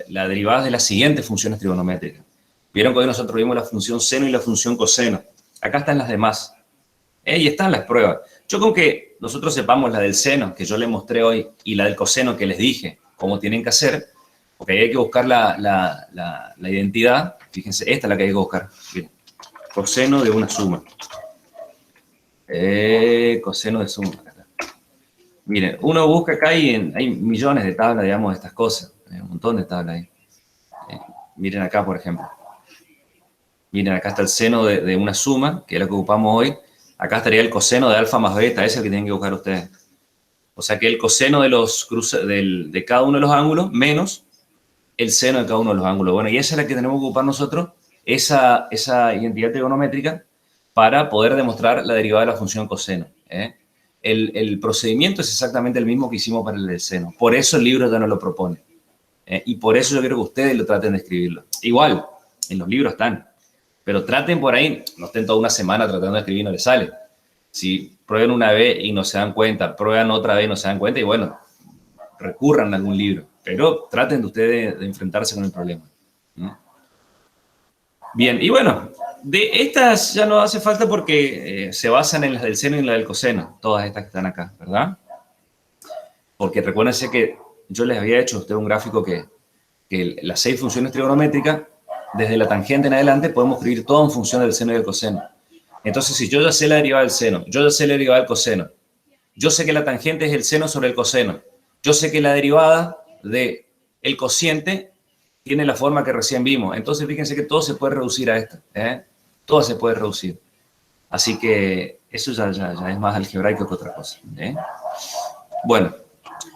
la derivada de las siguientes funciones trigonométricas. Vieron que hoy nosotros vimos la función seno y la función coseno. Acá están las demás. Y están las pruebas. Yo con que nosotros sepamos la del seno, que yo les mostré hoy, y la del coseno, que les dije cómo tienen que hacer, porque ahí hay que buscar la identidad. Fíjense, esta es la que hay que buscar. Bien. Coseno de una suma. Coseno de suma. Miren, uno busca acá y hay millones de tablas, digamos, de estas cosas. Hay un montón de tablas ahí. Miren acá, por ejemplo. Miren, acá está el seno de una suma, que es la que ocupamos hoy. Acá estaría el coseno de alfa más beta, ese es el que tienen que buscar ustedes. O sea que el coseno de los de cada uno de los ángulos menos el seno de cada uno de los ángulos. Bueno, y esa es la que tenemos que ocupar nosotros, esa identidad trigonométrica, para poder demostrar la derivada de la función coseno. El procedimiento es exactamente el mismo que hicimos para el del seno. Por eso el libro ya no lo propone. Y por eso yo quiero que ustedes lo traten de escribirlo. Igual, en los libros están. Pero traten por ahí, no estén toda una semana tratando de escribir y no les sale. Si prueben una vez y no se dan cuenta, prueban otra vez y no se dan cuenta, y bueno, recurran a algún libro. Pero traten de ustedes de enfrentarse con el problema. Bien, y bueno, de estas ya no hace falta porque se basan en las del seno y en las del coseno, todas estas que están acá, ¿verdad? Porque recuérdense que yo les había hecho a ustedes un gráfico que las 6 funciones trigonométricas, desde la tangente en adelante, podemos escribir todo en función del seno y del coseno. Entonces, si yo ya sé la derivada del seno, yo ya sé la derivada del coseno, yo sé que la tangente es el seno sobre el coseno, yo sé que la derivada del cociente tiene la forma que recién vimos. Entonces, fíjense que todo se puede reducir a esto. Todo se puede reducir. Así que eso ya es más algebraico que otra cosa. Bueno,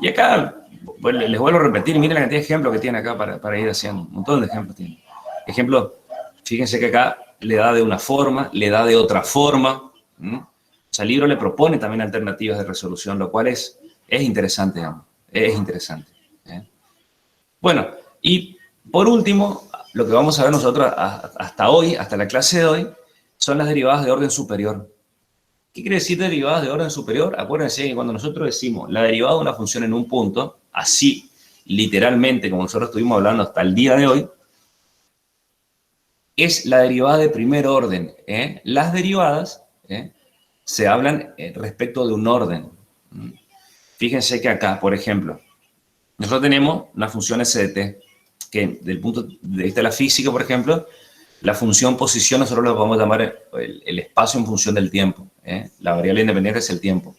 y acá les vuelvo a repetir, miren la cantidad de ejemplos que tiene acá para ir haciendo. Un montón de ejemplos tiene. Ejemplo, fíjense que acá le da de una forma, le da de otra forma. O sea, el libro le propone también alternativas de resolución, lo cual es interesante, digamos. Es interesante. Bueno, y por último, lo que vamos a ver nosotros hasta hoy, hasta la clase de hoy, son las derivadas de orden superior. ¿Qué quiere decir derivadas de orden superior? Acuérdense que cuando nosotros decimos la derivada de una función en un punto, así, literalmente, como nosotros estuvimos hablando hasta el día de hoy, es la derivada de primer orden. Las derivadas se hablan respecto de un orden. Fíjense que acá, por ejemplo, nosotros tenemos una función s de t, que desde el punto de vista de la física, por ejemplo, la función posición nosotros lo podemos llamar el espacio en función del tiempo. La variable independiente es el tiempo.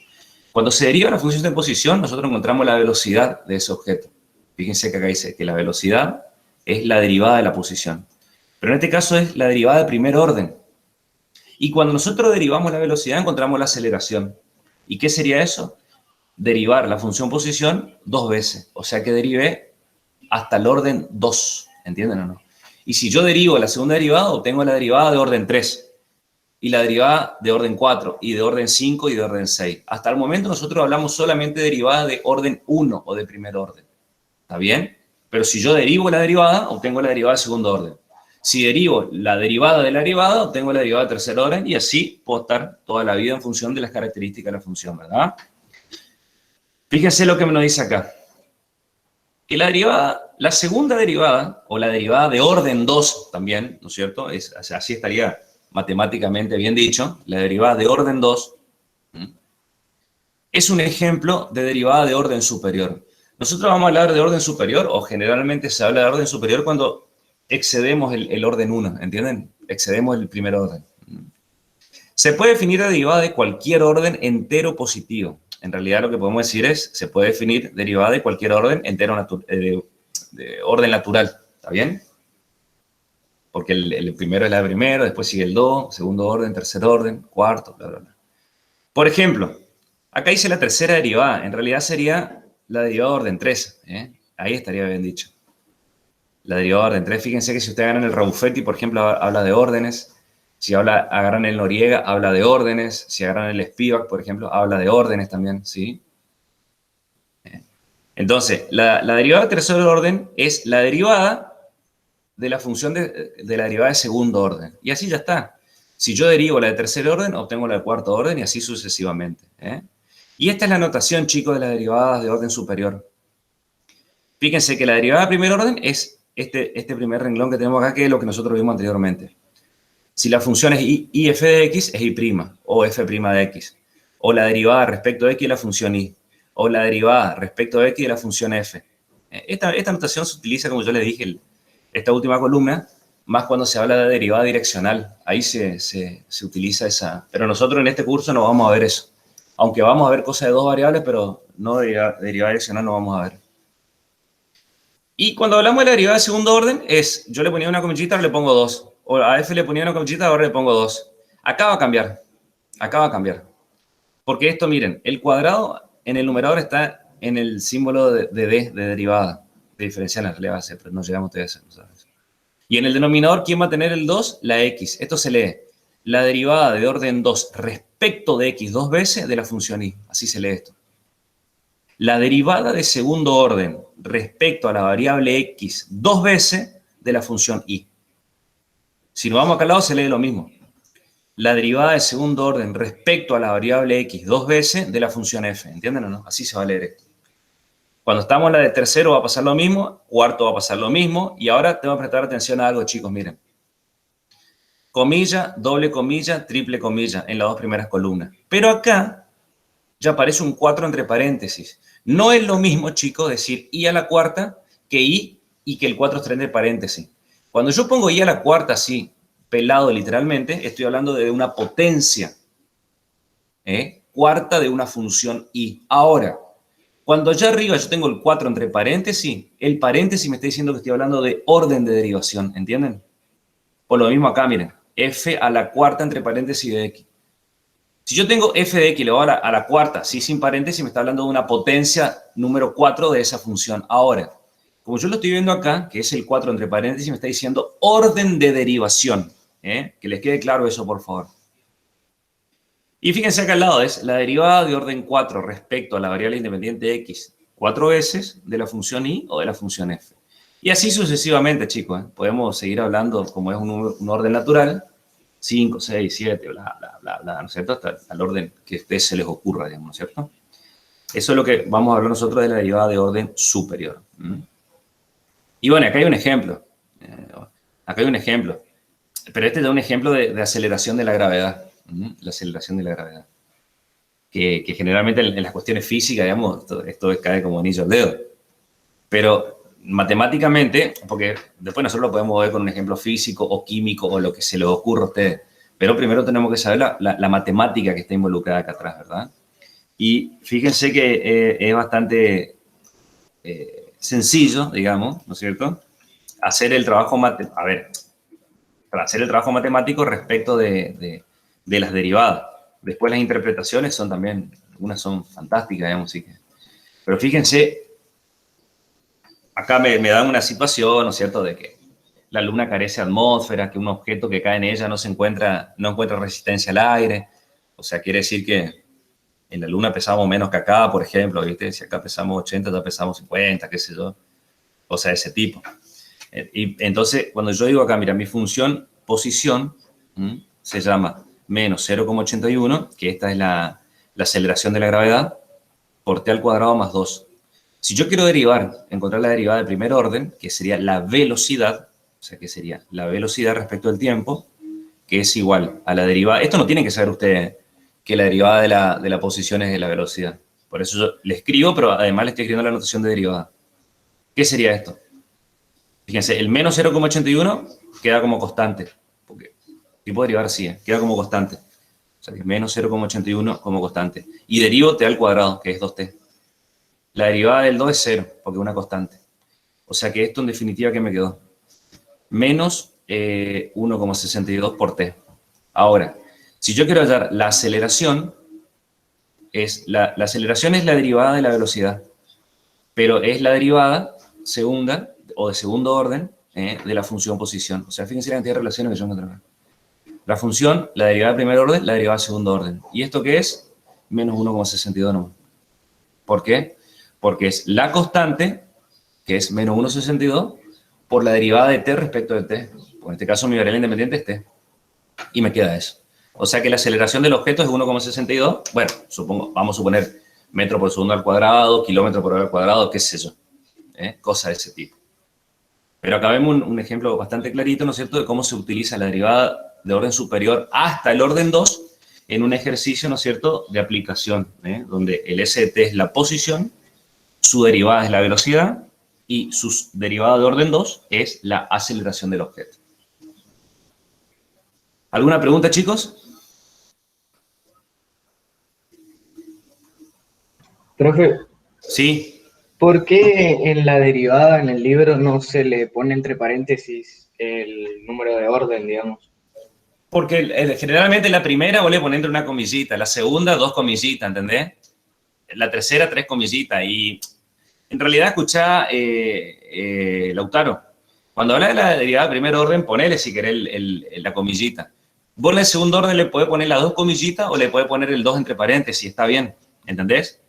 Cuando se deriva la función de posición, nosotros encontramos la velocidad de ese objeto. Fíjense que acá dice que la velocidad es la derivada de la posición. Pero en este caso es la derivada de primer orden. Y cuando nosotros derivamos la velocidad, encontramos la aceleración. ¿Y qué sería eso? Derivar la función posición 2 veces. O sea que derivé hasta el orden 2. ¿Entienden o no? Y si yo derivo la segunda derivada, obtengo la derivada de orden 3. Y la derivada de orden 4, y de orden 5, y de orden 6. Hasta el momento nosotros hablamos solamente de derivada de orden 1 o de primer orden. ¿Está bien? Pero si yo derivo la derivada, obtengo la derivada de segundo orden. Si derivo la derivada de la derivada, obtengo la derivada de tercer orden, y así puedo estar toda la vida en función de las características de la función, ¿verdad? Fíjense lo que me nos dice acá. Que la segunda derivada, o la derivada de orden 2 también, ¿no es cierto? Así estaría matemáticamente bien dicho, la derivada de orden 2 es un ejemplo de derivada de orden superior. Nosotros vamos a hablar de orden superior, o generalmente se habla de orden superior cuando excedemos el orden 1, ¿entienden? Excedemos el primer orden. Se puede definir la derivada de cualquier orden entero positivo. En realidad lo que podemos decir es, se puede definir derivada de cualquier orden entero de orden natural, ¿está bien? Porque el primero es la de primero, después sigue el 2, segundo orden, tercer orden, cuarto, bla, bla, bla. Por ejemplo, acá dice la tercera derivada, en realidad sería la derivada de orden 3, ahí estaría bien dicho. La derivada de orden 3, fíjense que si ustedes agarran el Raufetti, por ejemplo, habla de órdenes. Si agarran el Noriega, habla de órdenes. Si agarran el Spivak, por ejemplo, habla de órdenes también, ¿sí? Entonces, la derivada de tercer orden es la derivada de la función de la derivada de segundo orden. Y así ya está. Si yo derivo la de tercer orden, obtengo la de cuarto orden y así sucesivamente. Y esta es la notación, chicos, de las derivadas de orden superior. Fíjense que la derivada de primer orden es este primer renglón que tenemos acá, que es lo que nosotros vimos anteriormente. Si la función es i f de x, es y', o f' de x. O la derivada respecto de x de la función y. O la derivada respecto de x de la función f. Esta notación se utiliza, como yo les dije, esta última columna, más cuando se habla de derivada direccional. Ahí se utiliza esa. Pero nosotros en este curso no vamos a ver eso. Aunque vamos a ver cosas de 2 variables, pero no de derivada direccional no vamos a ver. Y cuando hablamos de la derivada de segundo orden, yo le ponía una comillita, ahora le pongo 2. O a f le ponía una comillita, ahora le pongo 2. Acá va a cambiar. Acá va a cambiar. Porque esto, miren, el cuadrado en el numerador está en el símbolo de D, de derivada, de diferencial en realidad va a ser, pero no llegamos todavía a eso, ¿sabes? Y en el denominador, ¿quién va a tener el 2? La X. Esto se lee la derivada de orden 2 respecto de X dos veces de la función Y. Así se lee esto. La derivada de segundo orden respecto a la variable X dos veces de la función Y. Si nos vamos acá al lado, se lee lo mismo. La derivada de segundo orden respecto a la variable X dos veces de la función F. ¿Entienden o no? Así se va a leer esto. Cuando estamos en la de tercero va a pasar lo mismo, cuarto va a pasar lo mismo, y ahora tengo que prestar atención a algo, chicos, miren. Comilla, doble comilla, triple comilla en las dos primeras columnas. Pero acá ya aparece un 4 entre paréntesis. No es lo mismo, chicos, decir I a la cuarta que I y que el 4 esté entre paréntesis. Cuando yo pongo I a la cuarta así, pelado literalmente, estoy hablando de una potencia. Cuarta de una función I. Ahora, cuando allá arriba yo tengo el 4 entre paréntesis, el paréntesis me está diciendo que estoy hablando de orden de derivación, ¿entienden? Por lo mismo acá, miren, f a la cuarta entre paréntesis de x. Si yo tengo f de x y le voy a la cuarta, sí, sin paréntesis, me está hablando de una potencia número 4 de esa función. Ahora, como yo lo estoy viendo acá, que es el 4 entre paréntesis, me está diciendo orden de derivación. Que les quede claro eso, por favor. Y fíjense acá al lado, es la derivada de orden 4 respecto a la variable independiente x 4 veces de la función y o de la función f. Y así sucesivamente, chicos. Podemos seguir hablando como es un orden natural, 5, 6, 7, bla, bla, bla, bla, ¿no es cierto? Hasta el orden que a ustedes se les ocurra, digamos, ¿no es cierto? Eso es lo que vamos a hablar nosotros de la derivada de orden superior. Y bueno, acá hay un ejemplo. Acá hay un ejemplo. Pero este es un ejemplo de aceleración de la gravedad. La aceleración de la gravedad. Que generalmente en las cuestiones físicas, digamos, esto cae como anillo al dedo. Pero matemáticamente, porque después nosotros lo podemos ver con un ejemplo físico o químico o lo que se les ocurra a ustedes. Pero primero tenemos que saber la matemática que está involucrada acá atrás, ¿verdad? Y fíjense que es bastante sencillo, digamos, ¿no es cierto? Hacer el trabajo matemático respecto de las derivadas. Después las interpretaciones son también, algunas son fantásticas, digamos, así que. Pero fíjense, acá me dan una situación, ¿no es cierto?, de que la Luna carece de atmósfera, que un objeto que cae en ella no encuentra resistencia al aire. O sea, quiere decir que en la Luna pesamos menos que acá, por ejemplo, ¿viste? Si acá pesamos 80, ya pesamos 50, qué sé yo. O sea, ese tipo. Y entonces, cuando yo digo acá, mira, mi función posición se llama menos 0,81, que esta es la aceleración de la gravedad, por t al cuadrado más 2. Si yo quiero encontrar la derivada de primer orden, que sería la velocidad, o sea, que sería la velocidad respecto al tiempo, que es igual a la derivada. Esto no tienen que saber ustedes, que la derivada de la posición es de la velocidad. Por eso yo le escribo, pero además le estoy escribiendo la notación de derivada. ¿Qué sería esto? Fíjense, el menos 0,81 queda como constante. Porque tipo de derivar así, queda como constante. O sea, que menos 0,81 como constante. Y derivo t al cuadrado, que es 2t. La derivada del 2 es 0, porque es una constante. O sea que esto en definitiva, ¿qué me quedó? Menos 1,62 por t. Ahora, si yo quiero hallar la aceleración, la aceleración es la derivada de la velocidad, pero es la derivada segunda o de segundo orden de la función posición. O sea, fíjense la cantidad de relaciones que yo encuentro acá. La función, la derivada de primer orden, la derivada de segundo orden. ¿Y esto qué es? Menos 1,62 nomás. ¿Por qué? Porque es la constante, que es menos 1,62, por la derivada de t respecto de t. En este caso, mi variable independiente es t. Y me queda eso. O sea que la aceleración del objeto es 1,62. Bueno, vamos a suponer metro por segundo al cuadrado, kilómetro por hora al cuadrado, qué sé yo. Cosas de ese tipo. Pero acá vemos un ejemplo bastante clarito, ¿no es cierto?, de cómo se utiliza la derivada de orden superior hasta el orden 2 en un ejercicio, ¿no es cierto?, de aplicación, donde el s de t es la posición, su derivada es la velocidad y su derivada de orden 2 es la aceleración del objeto. ¿Alguna pregunta, chicos? Profe, Sí. ¿por qué en la derivada en el libro no se le pone entre paréntesis el número de orden, digamos? Porque generalmente la primera vos le pones entre una comillita, la segunda 2 comillitas, ¿entendés? la tercera 3 comillitas. Y en realidad, escuchá, Lautaro, cuando hablas de la derivada de primer orden, ponele si querés la comillita. Vos en el segundo orden le podés poner las 2 comillitas o le podés poner el 2 entre paréntesis, está bien, ¿entendés?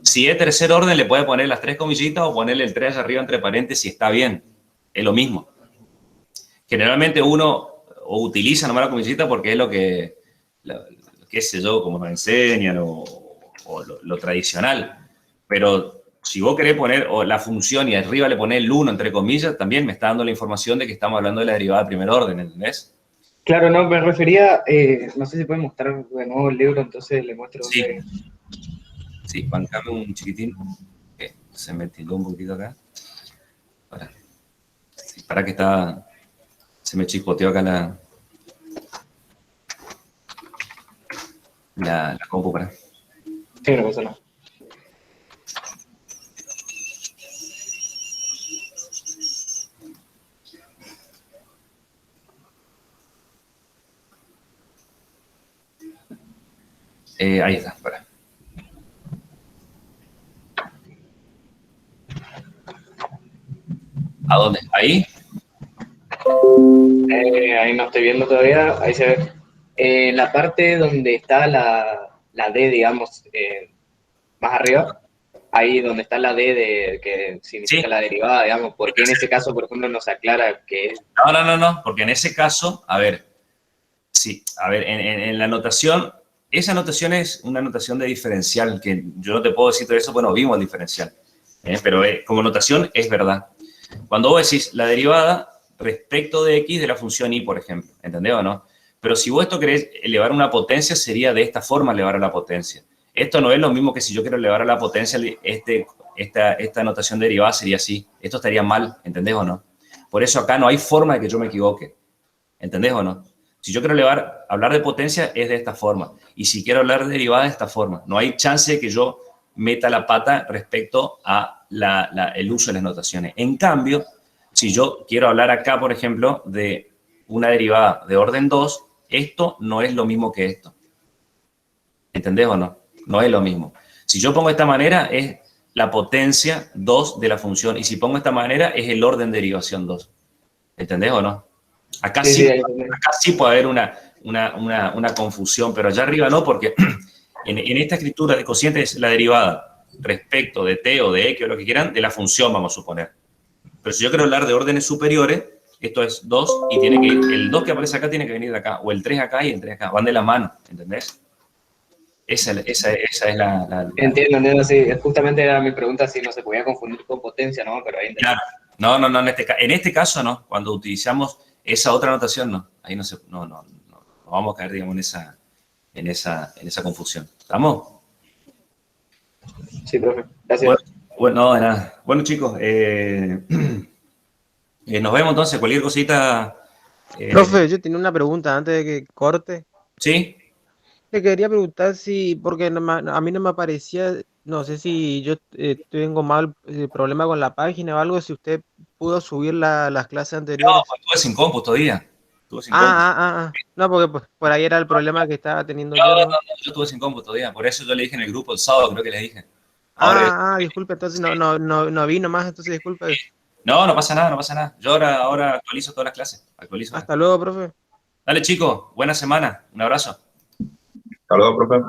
Si es tercer orden, le podés poner las 3 comillitas o ponerle el 3 arriba entre paréntesis, está bien, es lo mismo. Generalmente uno o utiliza nomás la comillita porque es lo que, qué sé yo, como nos enseñan o lo tradicional. Pero si vos querés poner la función y arriba le ponés el 1 entre comillas, también me está dando la información de que estamos hablando de la derivada de primer orden, ¿entendés? Claro, no, me refería, no sé si puede mostrar de nuevo el libro, entonces le muestro. Sí, sí, bancame un chiquitín. Se me tildó un poquito acá. Para que se me chispoteó acá la compu, para. Sí, no pasa nada. Ahí está, para. ¿A dónde? ¿Ahí? Ahí no estoy viendo todavía, ahí se ve. La parte donde está la D, digamos, más arriba, ahí donde está la D de que significa Sí. la derivada, digamos, porque en ese caso, por ejemplo, nos aclara que es... No, porque en ese caso, a ver, sí, a ver, en la notación, esa notación es una notación de diferencial, que yo no te puedo decir todo eso, bueno, vimos el diferencial, pero como notación es verdad. Cuando vos decís la derivada respecto de x de la función y, por ejemplo, ¿entendés o no? Pero si vos esto querés elevar una potencia, sería de esta forma elevar a la potencia. Esto no es lo mismo que si yo quiero elevar a la potencia, esta notación derivada sería así. Esto estaría mal, ¿entendés o no? Por eso acá no hay forma de que yo me equivoque. ¿Entendés o no? Si yo quiero hablar de potencia, es de esta forma. Y si quiero hablar de derivada, de esta forma. No hay chance de que yo meta la pata respecto a el uso de las notaciones. En cambio, si yo quiero hablar acá, por ejemplo, de una derivada de orden 2, esto no es lo mismo que esto. ¿Entendés o no? No es lo mismo. Si yo pongo de esta manera, es la potencia 2 de la función. Y si pongo de esta manera, es el orden de derivación 2. ¿Entendés o no? Acá sí puede haber una confusión, pero allá arriba no, porque en esta escritura de cociente es la derivada respecto de t o de x o lo que quieran, de la función, vamos a suponer. Pero si yo quiero hablar de órdenes superiores, esto es 2 y tiene que ir, el 2 que aparece acá tiene que venir de acá, o el 3 acá y el 3 acá, van de la mano, ¿entendés? Esa es la... Entiendo, sí. Justamente era mi pregunta si no se podía confundir con potencia, ¿no? Pero ahí Claro. No, en este caso no. Cuando utilizamos esa otra notación, no. Ahí no vamos a caer, digamos, en esa confusión. ¿Estamos? Sí, profe. Gracias. Bueno, de nada. Bueno, chicos, nos vemos entonces. Cualquier cosita... Profe, yo tenía una pregunta antes de que corte. ¿Sí? Le quería preguntar si, porque a mí no me aparecía, no sé si yo tengo mal problema con la página o algo, si usted pudo subir las clases anteriores. No, pues estuve sin compu todavía. No, porque pues, por ahí era el problema que estaba teniendo yo. No, yo estuve sin compu todavía. Por eso yo le dije en el grupo el sábado, creo que les dije. Disculpe, entonces no vino más, entonces disculpe. No pasa nada. Yo ahora actualizo todas las clases. Hasta luego, profe. Dale, chicos. Buena semana. Un abrazo. Hasta luego, profe.